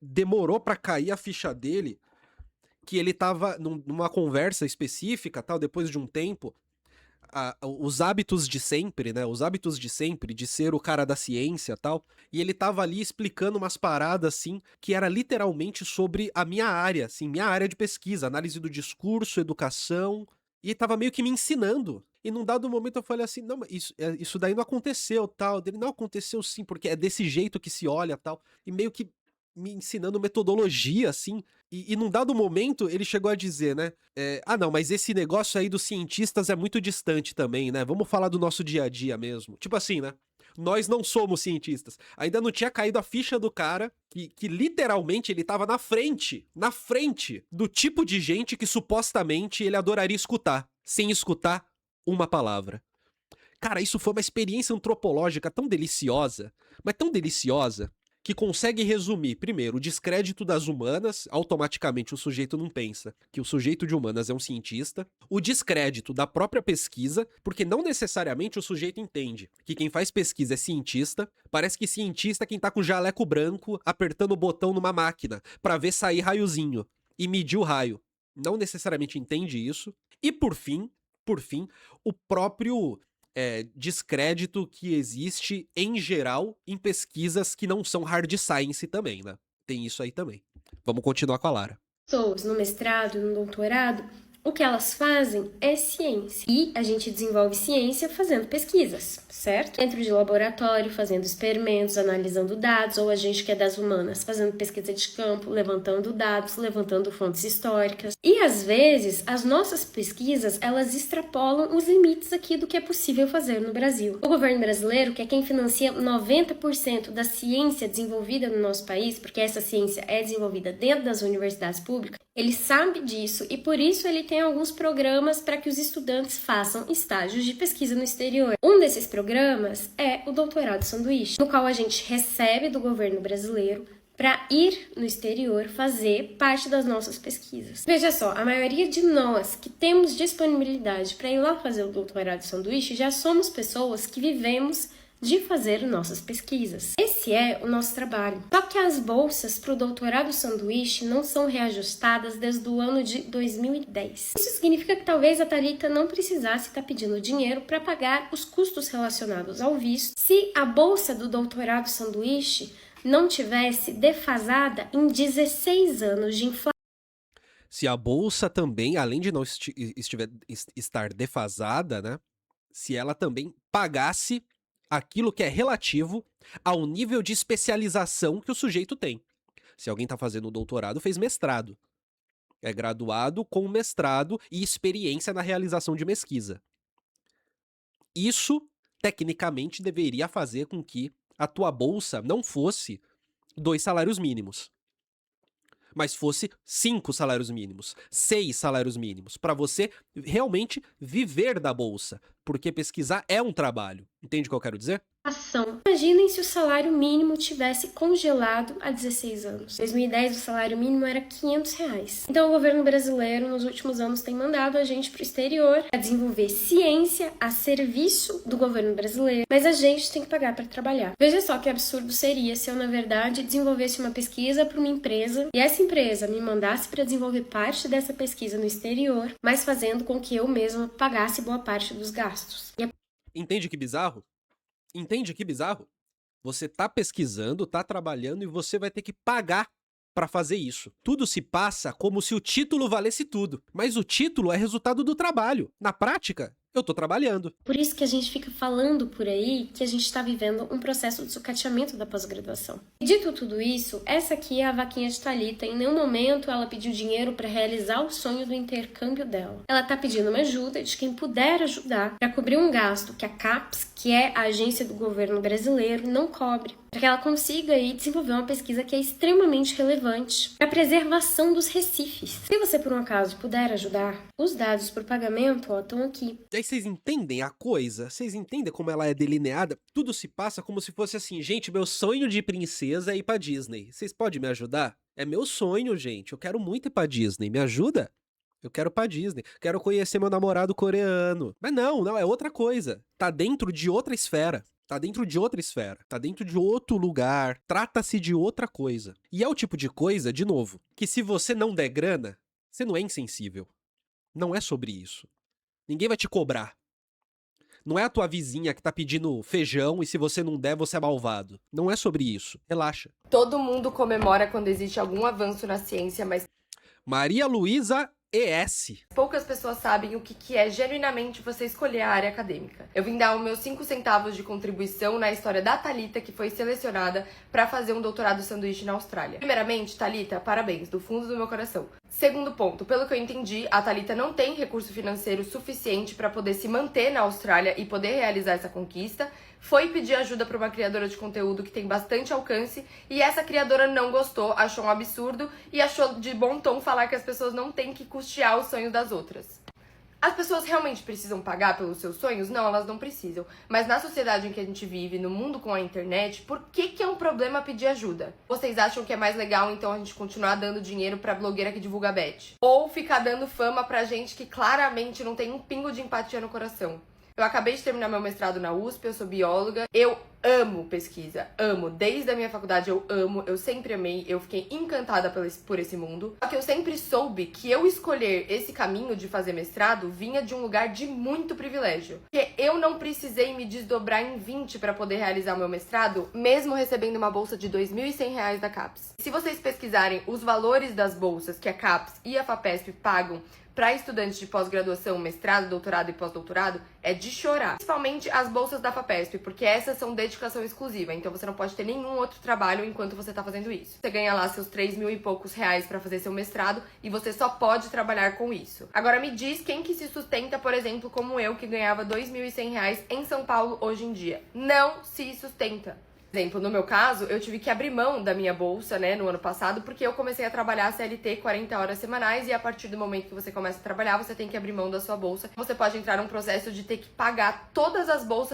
demorou para cair a ficha dele, que ele tava numa conversa específica, tal, depois de um tempo, os hábitos de sempre, né? Os hábitos de sempre, de ser o cara da ciência, tal. E ele tava ali explicando umas paradas, assim, que era literalmente sobre a minha área, assim, minha área de pesquisa, análise do discurso, educação. E ele tava meio que me ensinando. E num dado momento eu falei assim, não, mas isso daí não aconteceu, tal. Ele, não, aconteceu sim, porque é desse jeito que se olha, tal. E meio que me ensinando metodologia, assim. E num dado momento, ele chegou a dizer, né? Não, mas esse negócio aí dos cientistas é muito distante também, né? Vamos falar do nosso dia a dia mesmo. Tipo assim, né? Nós não somos cientistas. Ainda não tinha caído a ficha do cara que literalmente ele tava na frente do tipo de gente que supostamente ele adoraria escutar, sem escutar uma palavra. Cara, isso foi uma experiência antropológica tão deliciosa, mas tão deliciosa, que consegue resumir, primeiro, o descrédito das humanas, automaticamente o sujeito não pensa que o sujeito de humanas é um cientista, o descrédito da própria pesquisa, porque não necessariamente o sujeito entende que quem faz pesquisa é cientista, parece que cientista é quem tá com jaleco branco apertando o botão numa máquina pra ver sair raiozinho e medir o raio. Não necessariamente entende isso. E por fim, o próprio descrédito que existe, em geral, em pesquisas que não são hard science também, né? Tem isso aí também. Vamos continuar com a Lara. Pessoas no mestrado, no doutorado, o que elas fazem é ciência. E a gente desenvolve ciência fazendo pesquisas, certo? Dentro de laboratório, fazendo experimentos, analisando dados, ou a gente que é das humanas, fazendo pesquisa de campo, levantando dados, levantando fontes históricas. E às vezes, as nossas pesquisas, elas extrapolam os limites aqui do que é possível fazer no Brasil. O governo brasileiro, que é quem financia 90% da ciência desenvolvida no nosso país, porque essa ciência é desenvolvida dentro das universidades públicas, ele sabe disso e por isso ele tem alguns programas para que os estudantes façam estágios de pesquisa no exterior. Um desses programas é o doutorado sanduíche, no qual a gente recebe do governo brasileiro para ir no exterior fazer parte das nossas pesquisas. Veja só, a maioria de nós que temos disponibilidade para ir lá fazer o doutorado sanduíche já somos pessoas que vivemos de fazer nossas pesquisas. Esse é o nosso trabalho. Só que as bolsas para o doutorado sanduíche não são reajustadas desde o ano de 2010. Isso significa que talvez a Thalita não precisasse estar pedindo dinheiro para pagar os custos relacionados ao visto se a bolsa do doutorado sanduíche não tivesse defasada em 16 anos de inflação. Se a bolsa também, além de não estar defasada, né? Se ela também pagasse aquilo que é relativo ao nível de especialização que o sujeito tem. Se alguém está fazendo doutorado, fez mestrado. É graduado com mestrado e experiência na realização de pesquisa. Isso, tecnicamente, deveria fazer com que a tua bolsa não fosse 2 salários mínimos, mas fosse 5 salários mínimos, 6 salários mínimos, para você realmente viver da bolsa, porque pesquisar é um trabalho. Entende o que eu quero dizer? Imaginem se o salário mínimo tivesse congelado há 16 anos. Em 2010, o salário mínimo era R$500. Então, o governo brasileiro, nos últimos anos, tem mandado a gente para o exterior a desenvolver ciência a serviço do governo brasileiro, mas a gente tem que pagar para trabalhar. Veja só que absurdo seria se eu, na verdade, desenvolvesse uma pesquisa para uma empresa e essa empresa me mandasse para desenvolver parte dessa pesquisa no exterior, mas fazendo com que eu mesma pagasse boa parte dos gastos. Entende que bizarro? Entende que bizarro? Você tá pesquisando, tá trabalhando e você vai ter que pagar pra fazer isso. Tudo se passa como se o título valesse tudo, mas o título é resultado do trabalho. Na prática, eu tô trabalhando. Por isso que a gente fica falando por aí que a gente está vivendo um processo de sucateamento da pós-graduação. Dito tudo isso, essa aqui é a vaquinha de Thalita. Em nenhum momento ela pediu dinheiro para realizar o sonho do intercâmbio dela. Ela tá pedindo uma ajuda de quem puder ajudar para cobrir um gasto que a CAPES, que é a agência do governo brasileiro, não cobre, para que ela consiga aí desenvolver uma pesquisa que é extremamente relevante para a preservação dos recifes. Se você por um acaso puder ajudar, os dados para o pagamento estão aqui. E aí vocês entendem a coisa? Vocês entendem como ela é delineada? Tudo se passa como se fosse assim, gente, meu sonho de princesa é ir pra Disney. Vocês podem me ajudar? É meu sonho, gente. Eu quero muito ir pra Disney. Me ajuda? Eu quero ir pra Disney. Quero conhecer meu namorado coreano. Mas não, é outra coisa. Tá dentro de outra esfera. Tá dentro de outra esfera. Tá dentro de outro lugar. Trata-se de outra coisa. E é o tipo de coisa, de novo, que se você não der grana, você não é insensível. Não é sobre isso. Ninguém vai te cobrar. Não é a tua vizinha que tá pedindo feijão e se você não der, você é malvado. Não é sobre isso. Relaxa. Todo mundo comemora quando existe algum avanço na ciência, mas Maria Luísa ES. poucas pessoas sabem o que é genuinamente você escolher a área acadêmica. Eu vim dar os meus 5 centavos de contribuição na história da Thalita, que foi selecionada para fazer um doutorado sanduíche na Austrália. Primeiramente, Thalita, parabéns, do fundo do meu coração. Segundo ponto, pelo que eu entendi, a Thalita não tem recurso financeiro suficiente para poder se manter na Austrália e poder realizar essa conquista. Foi pedir ajuda para uma criadora de conteúdo que tem bastante alcance e essa criadora não gostou, achou um absurdo e achou de bom tom falar que as pessoas não têm que custear o sonho das outras. As pessoas realmente precisam pagar pelos seus sonhos? Não, elas não precisam. Mas na sociedade em que a gente vive, no mundo com a internet, por que é um problema pedir ajuda? Vocês acham que é mais legal, então, a gente continuar dando dinheiro pra blogueira que divulga bet? Ou ficar dando fama pra gente que claramente não tem um pingo de empatia no coração? Eu acabei de terminar meu mestrado na USP, eu sou bióloga. Eu amo pesquisa, amo. Desde a minha faculdade eu amo, eu sempre amei, eu fiquei encantada por esse mundo. Só que eu sempre soube que eu escolher esse caminho de fazer mestrado vinha de um lugar de muito privilégio. Porque eu não precisei me desdobrar em 20 para poder realizar o meu mestrado, mesmo recebendo uma bolsa de R$ 2.100 da CAPES. Se vocês pesquisarem os valores das bolsas que a CAPES e a FAPESP pagam para estudantes de pós-graduação, mestrado, doutorado e pós-doutorado, é de chorar. Principalmente as bolsas da FAPESP, porque essas são dedicação exclusiva, então você não pode ter nenhum outro trabalho enquanto você tá fazendo isso. Você ganha lá seus 3.000 e poucos reais para fazer seu mestrado e você só pode trabalhar com isso. Agora me diz quem que se sustenta, por exemplo, como eu, que ganhava R$ 2.100 em São Paulo hoje em dia. Não se sustenta. Por exemplo, no meu caso, eu tive que abrir mão da minha bolsa, né, no ano passado, porque eu comecei a trabalhar CLT 40 horas semanais e a partir do momento que você começa a trabalhar, você tem que abrir mão da sua bolsa. Você pode entrar num processo de ter que pagar todas as bolsas.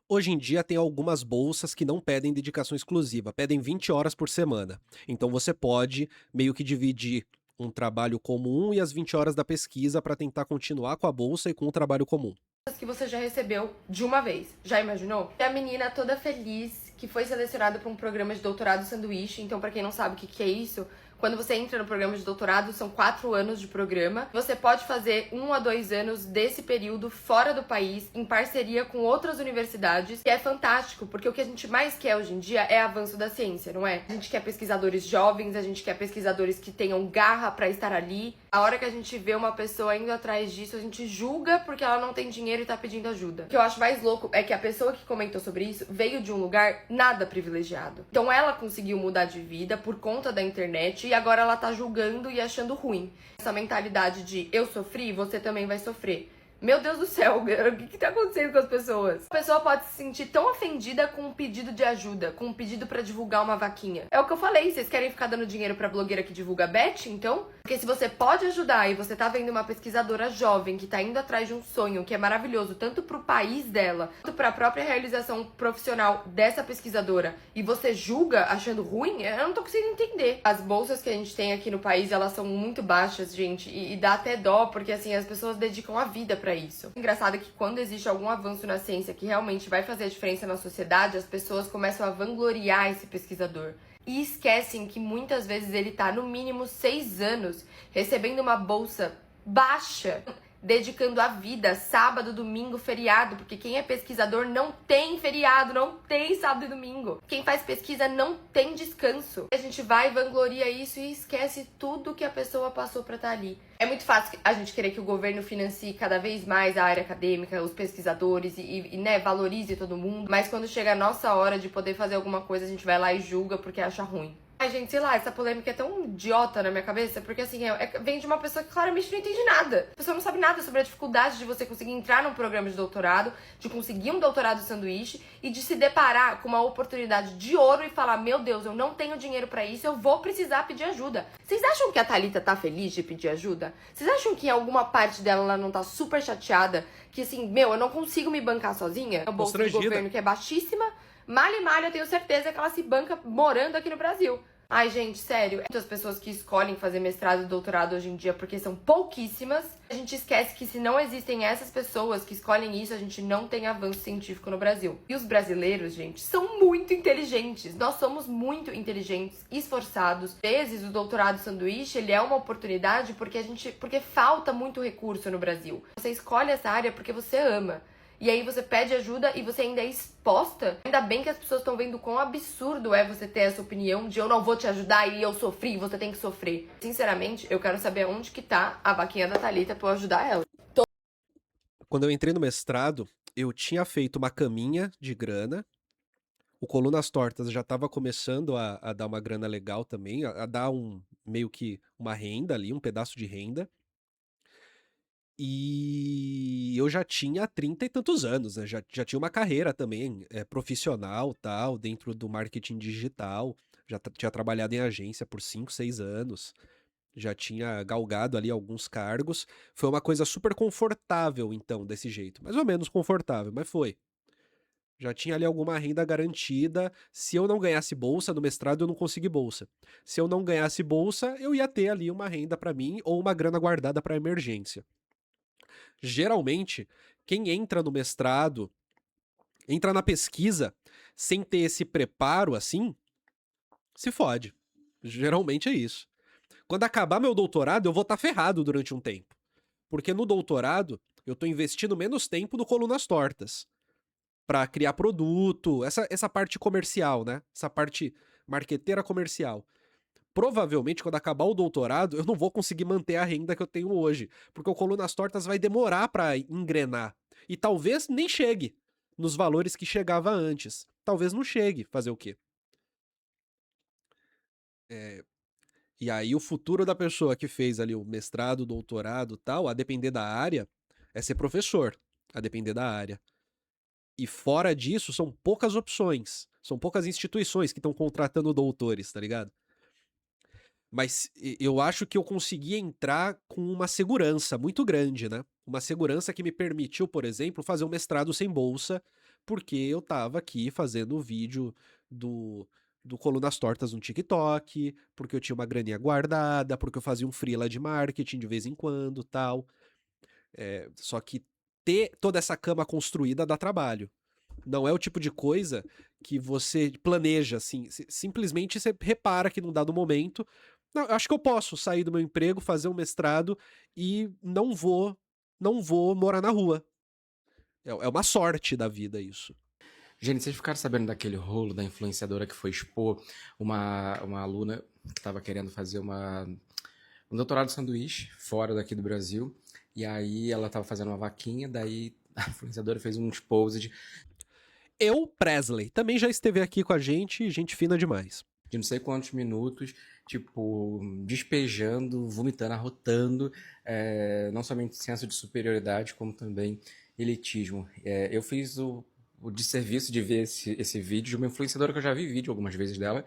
Hoje em dia tem algumas bolsas que não pedem dedicação exclusiva, pedem 20 horas por semana. Então você pode meio que dividir um trabalho comum e as 20 horas da pesquisa para tentar continuar com a bolsa e com o trabalho comum. Que você já recebeu de uma vez. Já imaginou? E a menina toda feliz que foi selecionada para um programa de doutorado sanduíche. Então, para quem não sabe o que é isso, quando você entra no programa de doutorado, são 4 anos de programa. Você pode fazer 1 a 2 anos desse período fora do país, em parceria com outras universidades. E é fantástico, porque o que a gente mais quer hoje em dia é avanço da ciência, não é? A gente quer pesquisadores jovens, a gente quer pesquisadores que tenham garra para estar ali. A hora que a gente vê uma pessoa indo atrás disso, a gente julga porque ela não tem dinheiro e tá pedindo ajuda. O que eu acho mais louco é que a pessoa que comentou sobre isso veio de um lugar nada privilegiado. Então ela conseguiu mudar de vida por conta da internet e agora ela tá julgando e achando ruim. Essa mentalidade de eu sofri, você também vai sofrer. Meu Deus do céu, o que tá acontecendo com as pessoas? A pessoa pode se sentir tão ofendida com um pedido de ajuda, com um pedido pra divulgar uma vaquinha. É o que eu falei, vocês querem ficar dando dinheiro pra blogueira que divulga bet, então? Porque se você pode ajudar e você tá vendo uma pesquisadora jovem que tá indo atrás de um sonho que é maravilhoso, tanto pro país dela, quanto pra própria realização profissional dessa pesquisadora, e você julga achando ruim, eu não tô conseguindo entender. As bolsas que a gente tem aqui no país, elas são muito baixas, gente, e dá até dó, porque assim, as pessoas dedicam a vida pra isso. O engraçado é que quando existe algum avanço na ciência que realmente vai fazer a diferença na sociedade, as pessoas começam a vangloriar esse pesquisador. E esquecem que muitas vezes ele tá no mínimo 6 anos recebendo uma bolsa baixa, dedicando a vida, sábado, domingo, feriado, porque quem é pesquisador não tem feriado, não tem sábado e domingo. Quem faz pesquisa não tem descanso. A gente vai, vangloria isso e esquece tudo que a pessoa passou pra estar ali. É muito fácil a gente querer que o governo financie cada vez mais a área acadêmica, os pesquisadores e né, valorize todo mundo, mas quando chega a nossa hora de poder fazer alguma coisa, a gente vai lá e julga porque acha ruim. Ai, gente, sei lá, essa polêmica é tão idiota na minha cabeça, porque assim, vem de uma pessoa que claramente não entende nada. A pessoa não sabe nada sobre a dificuldade de você conseguir entrar num programa de doutorado, de conseguir um doutorado sanduíche e de se deparar com uma oportunidade de ouro e falar, meu Deus, eu não tenho dinheiro pra isso, eu vou precisar pedir ajuda. Vocês acham que a Thalita tá feliz de pedir ajuda? Vocês acham que em alguma parte dela ela não tá super chateada? Que assim, meu, eu não consigo me bancar sozinha? A bolsa do governo que é baixíssima. Mal e mal, eu tenho certeza que ela se banca morando aqui no Brasil. Ai, gente, sério, muitas pessoas que escolhem fazer mestrado e doutorado hoje em dia porque são pouquíssimas. A gente esquece que se não existem essas pessoas que escolhem isso, a gente não tem avanço científico no Brasil. E os brasileiros, gente, são muito inteligentes. Nós somos muito inteligentes, esforçados. Às vezes, o doutorado sanduíche, ele é uma oportunidade porque falta muito recurso no Brasil. Você escolhe essa área porque você ama. E aí você pede ajuda e você ainda é exposta. Ainda bem que as pessoas estão vendo quão absurdo é você ter essa opinião de eu não vou te ajudar e eu sofri, você tem que sofrer. Sinceramente, eu quero saber onde que tá a vaquinha da Thalita pra eu ajudar ela. Quando eu entrei no mestrado, eu tinha feito uma caminha de grana. O Colunas Tortas já estava começando a dar uma grana legal também, a dar meio que uma renda ali, um pedaço de renda. E eu já tinha 30 e tantos anos, né? Já tinha uma carreira também profissional, tal, dentro do marketing digital. Já tinha trabalhado em agência por 5, 6 anos. Já tinha galgado ali alguns cargos. Foi uma coisa super confortável, então, desse jeito. Mais ou menos confortável, mas foi. Já tinha ali alguma renda garantida. Se eu não ganhasse bolsa no mestrado, eu não consegui bolsa. Se eu não ganhasse bolsa, eu ia ter ali uma renda pra mim ou uma grana guardada pra emergência. Geralmente, quem entra no mestrado, entra na pesquisa sem ter esse preparo assim, se fode. Geralmente é isso. Quando acabar meu doutorado, eu vou estar ferrado durante um tempo. Porque no doutorado, eu tô investindo menos tempo no Colunas Tortas. Pra criar produto, essa parte comercial, né? Essa parte marqueteira comercial. Provavelmente, quando acabar o doutorado, eu não vou conseguir manter a renda que eu tenho hoje. Porque o Colunas Tortas vai demorar pra engrenar. E talvez nem chegue nos valores que chegava antes. Talvez não chegue. Fazer o quê? E aí o futuro da pessoa que fez ali o mestrado, doutorado e tal, a depender da área, é ser professor. A depender da área. E fora disso, são poucas opções. São poucas instituições que estão contratando doutores, tá ligado? Mas eu acho que eu consegui entrar com uma segurança muito grande, né? Uma segurança que me permitiu, por exemplo, fazer um mestrado sem bolsa, porque eu tava aqui fazendo o vídeo do Colunas Tortas no TikTok, porque eu tinha uma graninha guardada, porque eu fazia um freela de marketing de vez em quando, tal. Só que ter toda essa cama construída dá trabalho. Não é o tipo de coisa que você planeja, assim. Simplesmente você repara que num dado momento. Não, eu acho que eu posso sair do meu emprego, fazer um mestrado e não vou morar na rua. É uma sorte da vida isso. Gente, vocês ficaram sabendo daquele rolo da influenciadora que foi expor uma aluna que estava querendo fazer um doutorado de sanduíche fora daqui do Brasil. E aí ela estava fazendo uma vaquinha, daí a influenciadora fez uns posts Presley, também já esteve aqui com a gente fina demais. de não sei quantos minutos, tipo, despejando, vomitando, arrotando, não somente senso de superioridade, como também elitismo. Eu fiz o desserviço de ver esse vídeo de uma influenciadora que eu já vi vídeo algumas vezes dela,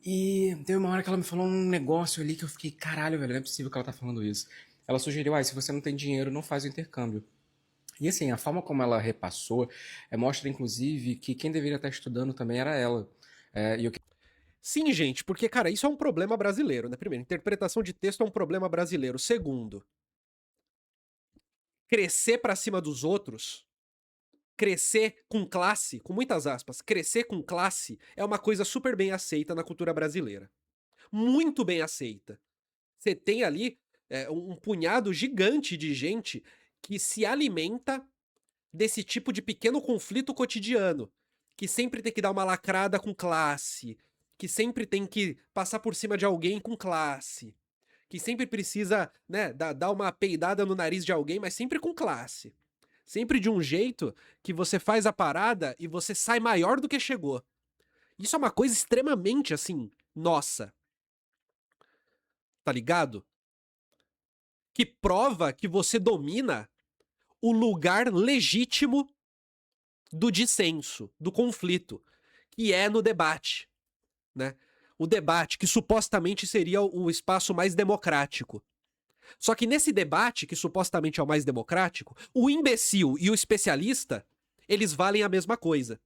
e teve uma hora que ela me falou um negócio ali que eu fiquei, caralho, velho, não é possível que ela tá falando isso. Ela sugeriu, se você não tem dinheiro, não faz o intercâmbio. E assim, a forma como ela repassou, mostra inclusive que quem deveria estar estudando também era ela. E eu Sim, gente, porque, cara, isso é um problema brasileiro, né? Primeiro, interpretação de texto é um problema brasileiro. Segundo, crescer pra cima dos outros, crescer com classe, com muitas aspas, crescer com classe é uma coisa super bem aceita na cultura brasileira. Muito bem aceita. Você tem ali um punhado gigante de gente que se alimenta desse tipo de pequeno conflito cotidiano, que sempre tem que dar uma lacrada com classe, que sempre tem que passar por cima de alguém com classe, que sempre precisa, né, dar uma peidada no nariz de alguém, mas sempre com classe. Sempre de um jeito que você faz a parada e você sai maior do que chegou. Isso é uma coisa extremamente, assim, nossa. Tá ligado? Que prova que você domina o lugar legítimo do dissenso, do conflito, que é no debate, né? O debate que supostamente seria o espaço mais democrático. Só que nesse debate, que supostamente é o mais democrático, o imbecil e o especialista, eles valem a mesma coisa.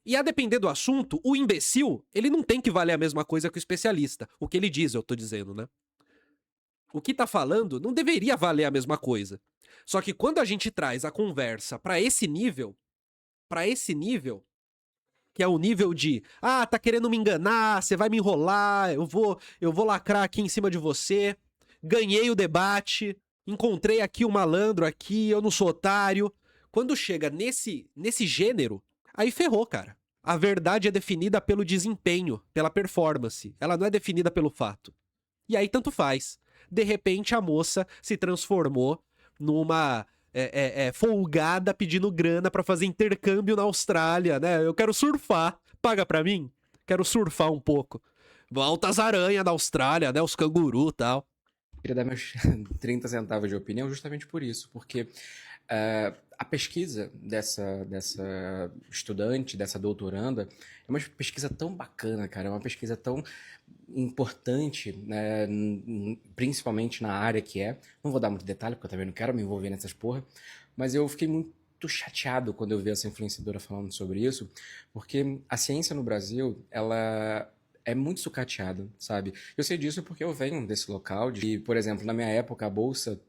E a depender do assunto, o imbecil, ele não tem que valer a mesma coisa que o especialista. O que ele diz, eu tô dizendo, né? O que tá falando não deveria valer a mesma coisa. Só que quando a gente traz a conversa pra esse nível, que é o nível de, tá querendo me enganar, você vai me enrolar, eu vou lacrar aqui em cima de você, ganhei o debate, encontrei aqui o malandro aqui, eu não sou otário. Quando chega nesse gênero, aí ferrou, cara. A verdade é definida pelo desempenho, pela performance. Ela não é definida pelo fato. E aí tanto faz. De repente a moça se transformou numa folgada pedindo grana pra fazer intercâmbio na Austrália, né? Eu quero surfar. Paga pra mim? Quero surfar um pouco. Altas aranhas na Austrália, né? Os canguru e tal. queria dar meus 30 centavos de opinião justamente por isso, porque A pesquisa dessa estudante, dessa doutoranda, é uma pesquisa tão bacana, cara, é uma pesquisa tão importante, né, principalmente na área que é. Não vou dar muito detalhe, porque eu também não quero me envolver nessas porra, mas eu fiquei muito chateado quando eu vi essa influenciadora falando sobre isso, porque a ciência no Brasil, ela é muito sucateada, sabe? Eu sei disso porque eu venho desse local, por exemplo, na minha época, a bolsa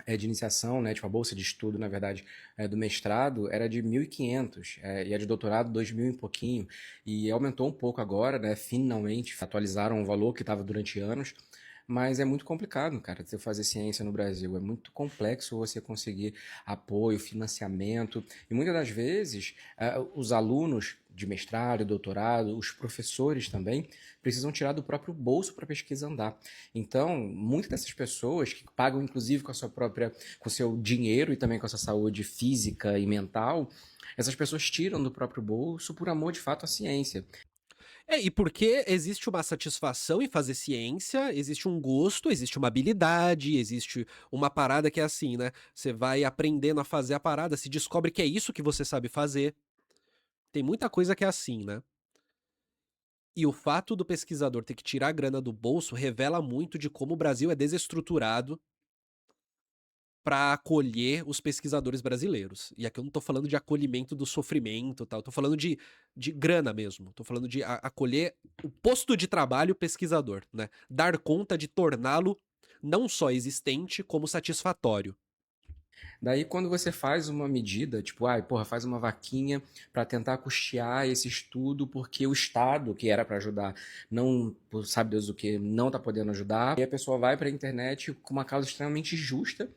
de iniciação, né, tipo a bolsa de estudo, na verdade, do mestrado era de 1.500, e a de doutorado 2.000 e pouquinho, e aumentou um pouco agora, né, finalmente atualizaram o valor que estava durante anos, mas é muito complicado, cara, você fazer ciência no Brasil, é muito complexo você conseguir apoio, financiamento, e muitas das vezes os alunos de mestrado, doutorado, os professores também, precisam tirar do próprio bolso para a pesquisa andar. Então, muitas dessas pessoas que pagam inclusive com o seu dinheiro e também com a sua saúde física e mental, essas pessoas tiram do próprio bolso por amor de fato à ciência. E porque existe uma satisfação em fazer ciência, existe um gosto, existe uma habilidade, existe uma parada que é assim, né? Você vai aprendendo a fazer a parada, se descobre que é isso que você sabe fazer. Tem muita coisa que é assim, né? E o fato do pesquisador ter que tirar a grana do bolso revela muito de como o Brasil é desestruturado para acolher os pesquisadores brasileiros. E aqui eu não tô falando de acolhimento do sofrimento, tal, tô falando de grana mesmo. Tô falando de acolher o posto de trabalho pesquisador, né? Dar conta de torná-lo não só existente, como satisfatório. Daí, quando você faz uma medida, tipo, faz uma vaquinha para tentar custear esse estudo, porque o Estado, que era para ajudar, não, sabe Deus o que, não tá podendo ajudar, e a pessoa vai para a internet com uma causa extremamente justa,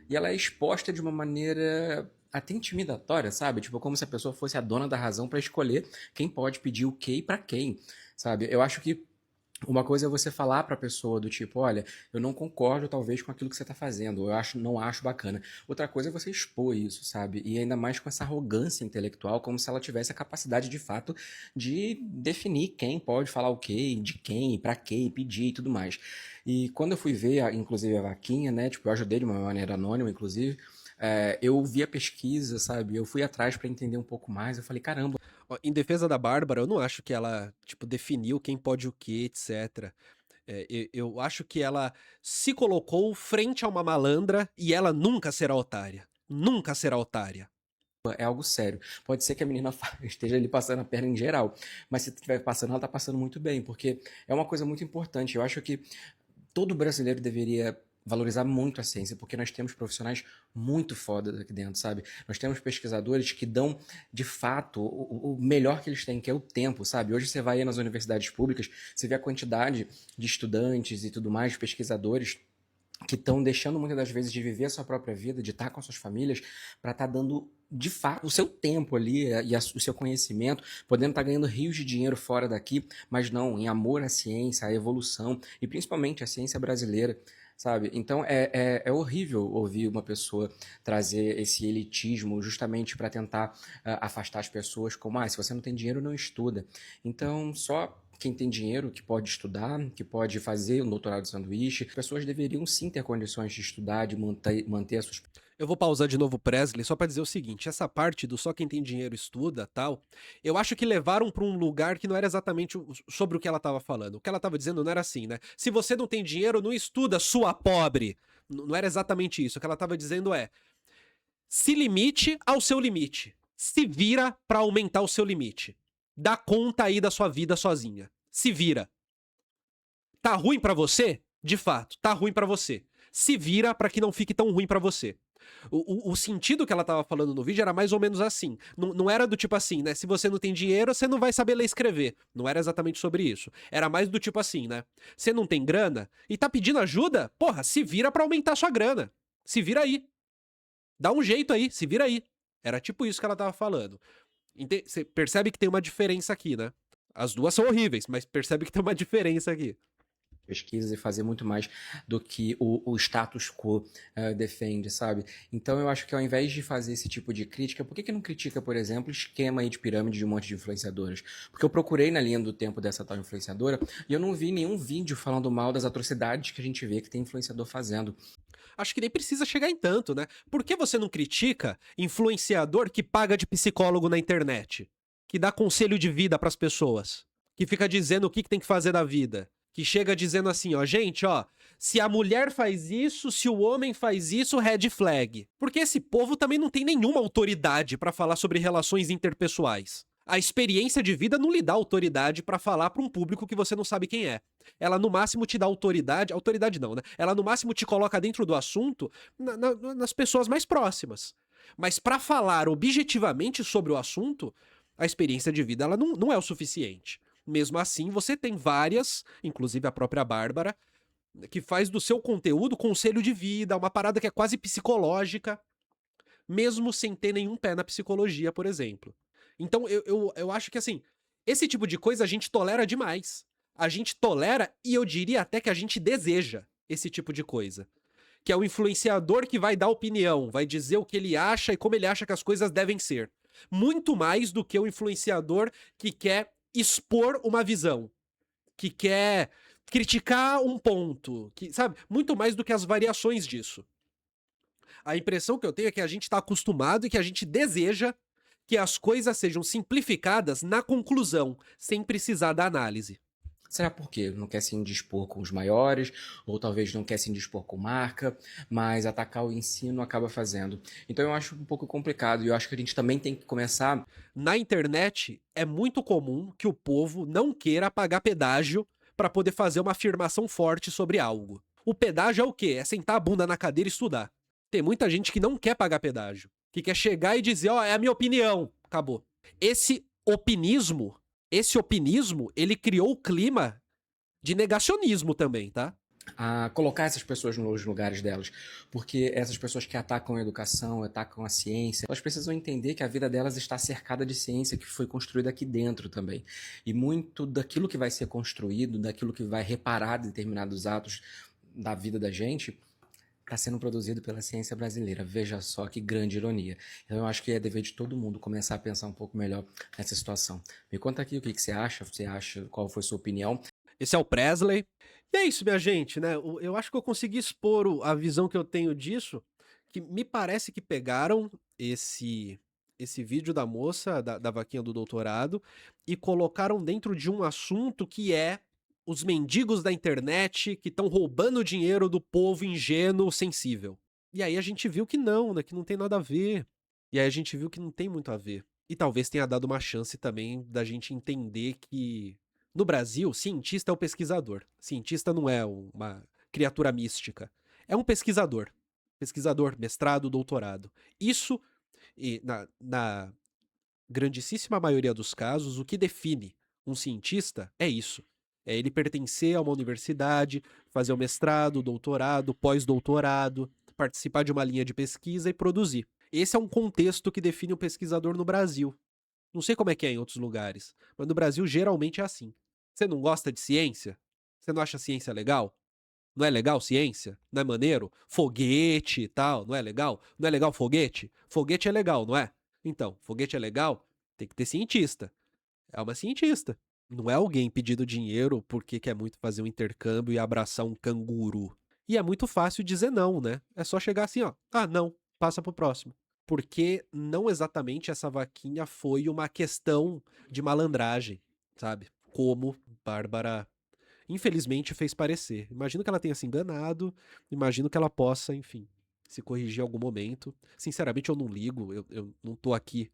e ela é exposta de uma maneira até intimidatória, sabe? Tipo, como se a pessoa fosse a dona da razão para escolher quem pode pedir o quê e para quem, sabe? Eu acho que uma coisa é você falar para a pessoa do tipo, olha, eu não concordo talvez com aquilo que você está fazendo, ou não acho bacana. Outra coisa é você expor isso, sabe? E ainda mais com essa arrogância intelectual, como se ela tivesse a capacidade de fato de definir quem pode falar o quê, de quem, para quê, pedir e tudo mais. E quando eu fui ver, inclusive, a vaquinha, né? Tipo, eu ajudei de uma maneira anônima, inclusive. Eu vi a pesquisa, sabe? Eu fui atrás para entender um pouco mais. Eu falei, caramba. Em defesa da Bárbara, eu não acho que ela, tipo, definiu quem pode o quê, etc. Eu acho que ela se colocou frente a uma malandra e ela nunca será otária. Nunca será otária. É algo sério. Pode ser que a menina esteja ali passando a perna em geral, mas se estiver passando, ela está passando muito bem, porque é uma coisa muito importante. Eu acho que todo brasileiro deveria valorizar muito a ciência, porque nós temos profissionais muito fodas aqui dentro, sabe? Nós temos pesquisadores que dão, de fato, o melhor que eles têm, que é o tempo, sabe? Hoje você vai nas universidades públicas, você vê a quantidade de estudantes e tudo mais, pesquisadores, que estão deixando muitas das vezes de viver a sua própria vida, de estar com as suas famílias, para estar dando, de fato, o seu tempo ali e o seu conhecimento, podendo estar ganhando rios de dinheiro fora daqui, mas não, em amor à ciência, à evolução, e principalmente à ciência brasileira, sabe? Então é horrível ouvir uma pessoa trazer esse elitismo justamente para tentar afastar as pessoas como, se você não tem dinheiro, não estuda. Então, só quem tem dinheiro, que pode estudar, que pode fazer um doutorado de sanduíche, as pessoas deveriam sim ter condições de estudar, de manter as suas... Eu vou pausar de novo o Presley só pra dizer o seguinte, essa parte do só quem tem dinheiro estuda, tal, eu acho que levaram pra um lugar que não era exatamente sobre o que ela tava falando. O que ela tava dizendo não era assim, né? Se você não tem dinheiro, não estuda, sua pobre. Não era exatamente isso. O que ela tava dizendo é, se limite ao seu limite. Se vira pra aumentar o seu limite. Dá conta aí da sua vida sozinha. Se vira. Tá ruim pra você? De fato, tá ruim pra você. Se vira pra que não fique tão ruim pra você. O sentido que ela tava falando no vídeo era mais ou menos assim. Não era do tipo assim, né? Se você não tem dinheiro, você não vai saber ler e escrever. Não era exatamente sobre isso. Era mais do tipo assim, né? Você não tem grana e tá pedindo ajuda? Porra, se vira pra aumentar sua grana. Se vira aí. Dá um jeito aí, se vira aí. Era tipo isso que ela tava falando. Você percebe que tem uma diferença aqui, né? As duas são horríveis, mas percebe que tem uma diferença aqui. Pesquisas e fazer muito mais do que o status quo defende, sabe? Então eu acho que ao invés de fazer esse tipo de crítica, por que não critica, por exemplo, o esquema aí de pirâmide de um monte de influenciadoras? Porque eu procurei na linha do tempo dessa tal influenciadora e eu não vi nenhum vídeo falando mal das atrocidades que a gente vê que tem influenciador fazendo. acho que nem precisa chegar em tanto, né? Por que você não critica influenciador que paga de psicólogo na internet? Que dá conselho de vida pras pessoas? Que fica dizendo o que tem que fazer na vida? Que chega dizendo assim, ó, gente, ó, se a mulher faz isso, se o homem faz isso, red flag. Porque esse povo também não tem nenhuma autoridade pra falar sobre relações interpessoais. A experiência de vida não lhe dá autoridade pra falar pra um público que você não sabe quem é. Ela no máximo te dá autoridade não, né? Ela no máximo te coloca dentro do assunto nas pessoas mais próximas. Mas pra falar objetivamente sobre o assunto, a experiência de vida ela não é o suficiente. Mesmo assim, você tem várias, inclusive a própria Bárbara, que faz do seu conteúdo conselho de vida, uma parada que é quase psicológica, mesmo sem ter nenhum pé na psicologia, por exemplo. Então, eu acho que, assim, esse tipo de coisa a gente tolera demais. A gente tolera e eu diria até que a gente deseja esse tipo de coisa. Que é o influenciador que vai dar opinião, vai dizer o que ele acha e como ele acha que as coisas devem ser. Muito mais do que o influenciador que quer expor uma visão, que quer criticar um ponto, que, sabe? Muito mais do que as variações disso. A impressão que eu tenho é que a gente tá acostumado e que a gente deseja que as coisas sejam simplificadas na conclusão, sem precisar da análise. Será por quê? Não quer se indispor com os maiores, ou talvez não quer se indispor com marca, mas atacar o ensino acaba fazendo. Então eu acho um pouco complicado, e eu acho que a gente também tem que começar... Na internet, é muito comum que o povo não queira pagar pedágio para poder fazer uma afirmação forte sobre algo. O pedágio é o quê? É sentar a bunda na cadeira e estudar. Tem muita gente que não quer pagar pedágio, que quer chegar e dizer, ó, é a minha opinião, acabou. Esse opinismo, ele criou o clima de negacionismo também, tá? A colocar essas pessoas nos lugares delas, porque essas pessoas que atacam a educação, atacam a ciência, elas precisam entender que a vida delas está cercada de ciência que foi construída aqui dentro também. E muito daquilo que vai ser construído, daquilo que vai reparar determinados atos da vida da gente, está sendo produzido pela ciência brasileira. Veja só que grande ironia. Então eu acho que é dever de todo mundo começar a pensar um pouco melhor nessa situação. Me conta aqui o que você acha, qual foi a sua opinião. Esse é o Presley. E é isso, minha gente, né? Eu acho que eu consegui expor a visão que eu tenho disso, que me parece que pegaram esse vídeo da moça, da vaquinha do doutorado, e colocaram dentro de um assunto que é os mendigos da internet que estão roubando dinheiro do povo ingênuo, sensível. E aí a gente viu que não, né? Que não tem nada a ver. E aí a gente viu que não tem muito a ver. E talvez tenha dado uma chance também da gente entender que no Brasil, cientista é o pesquisador. Cientista não é uma criatura mística. É um pesquisador. Pesquisador, mestrado, doutorado. Isso, e na grandíssima maioria dos casos, o que define um cientista é isso. É ele pertencer a uma universidade, fazer o mestrado, doutorado, pós-doutorado, participar de uma linha de pesquisa e produzir. Esse é um contexto que define um pesquisador no Brasil. Não sei como é que é em outros lugares, mas no Brasil geralmente é assim. Você não gosta de ciência? Você não acha ciência legal? Não é legal ciência? Não é maneiro? Foguete e tal, não é legal? Não é legal foguete? Foguete é legal, não é? Então, foguete é legal? Tem que ter cientista. É uma cientista. Não é alguém pedindo dinheiro porque quer muito fazer um intercâmbio e abraçar um canguru. E é muito fácil dizer não, né? É só chegar assim, ó. Ah, não. Passa pro próximo. Porque não exatamente essa vaquinha foi uma questão de malandragem, sabe? Como Bárbara, infelizmente, fez parecer. Imagino que ela tenha se enganado, imagino que ela possa, enfim, se corrigir em algum momento. Sinceramente, eu não ligo, eu não tô aqui.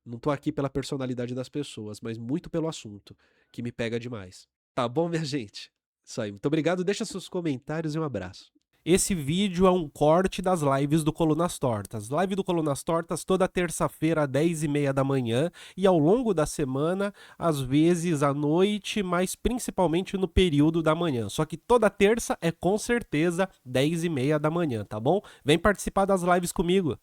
Não tô aqui pela personalidade das pessoas, mas muito pelo assunto, que me pega demais. Tá bom, minha gente? Isso aí. Muito obrigado, deixa seus comentários e um abraço. Esse vídeo é um corte das lives do Colunas Tortas. Live do Colunas Tortas toda terça-feira, às 10h30 da manhã. E ao longo da semana, às vezes à noite, mas principalmente no período da manhã. Só que toda terça é com certeza 10h30 da manhã, tá bom? Vem participar das lives comigo.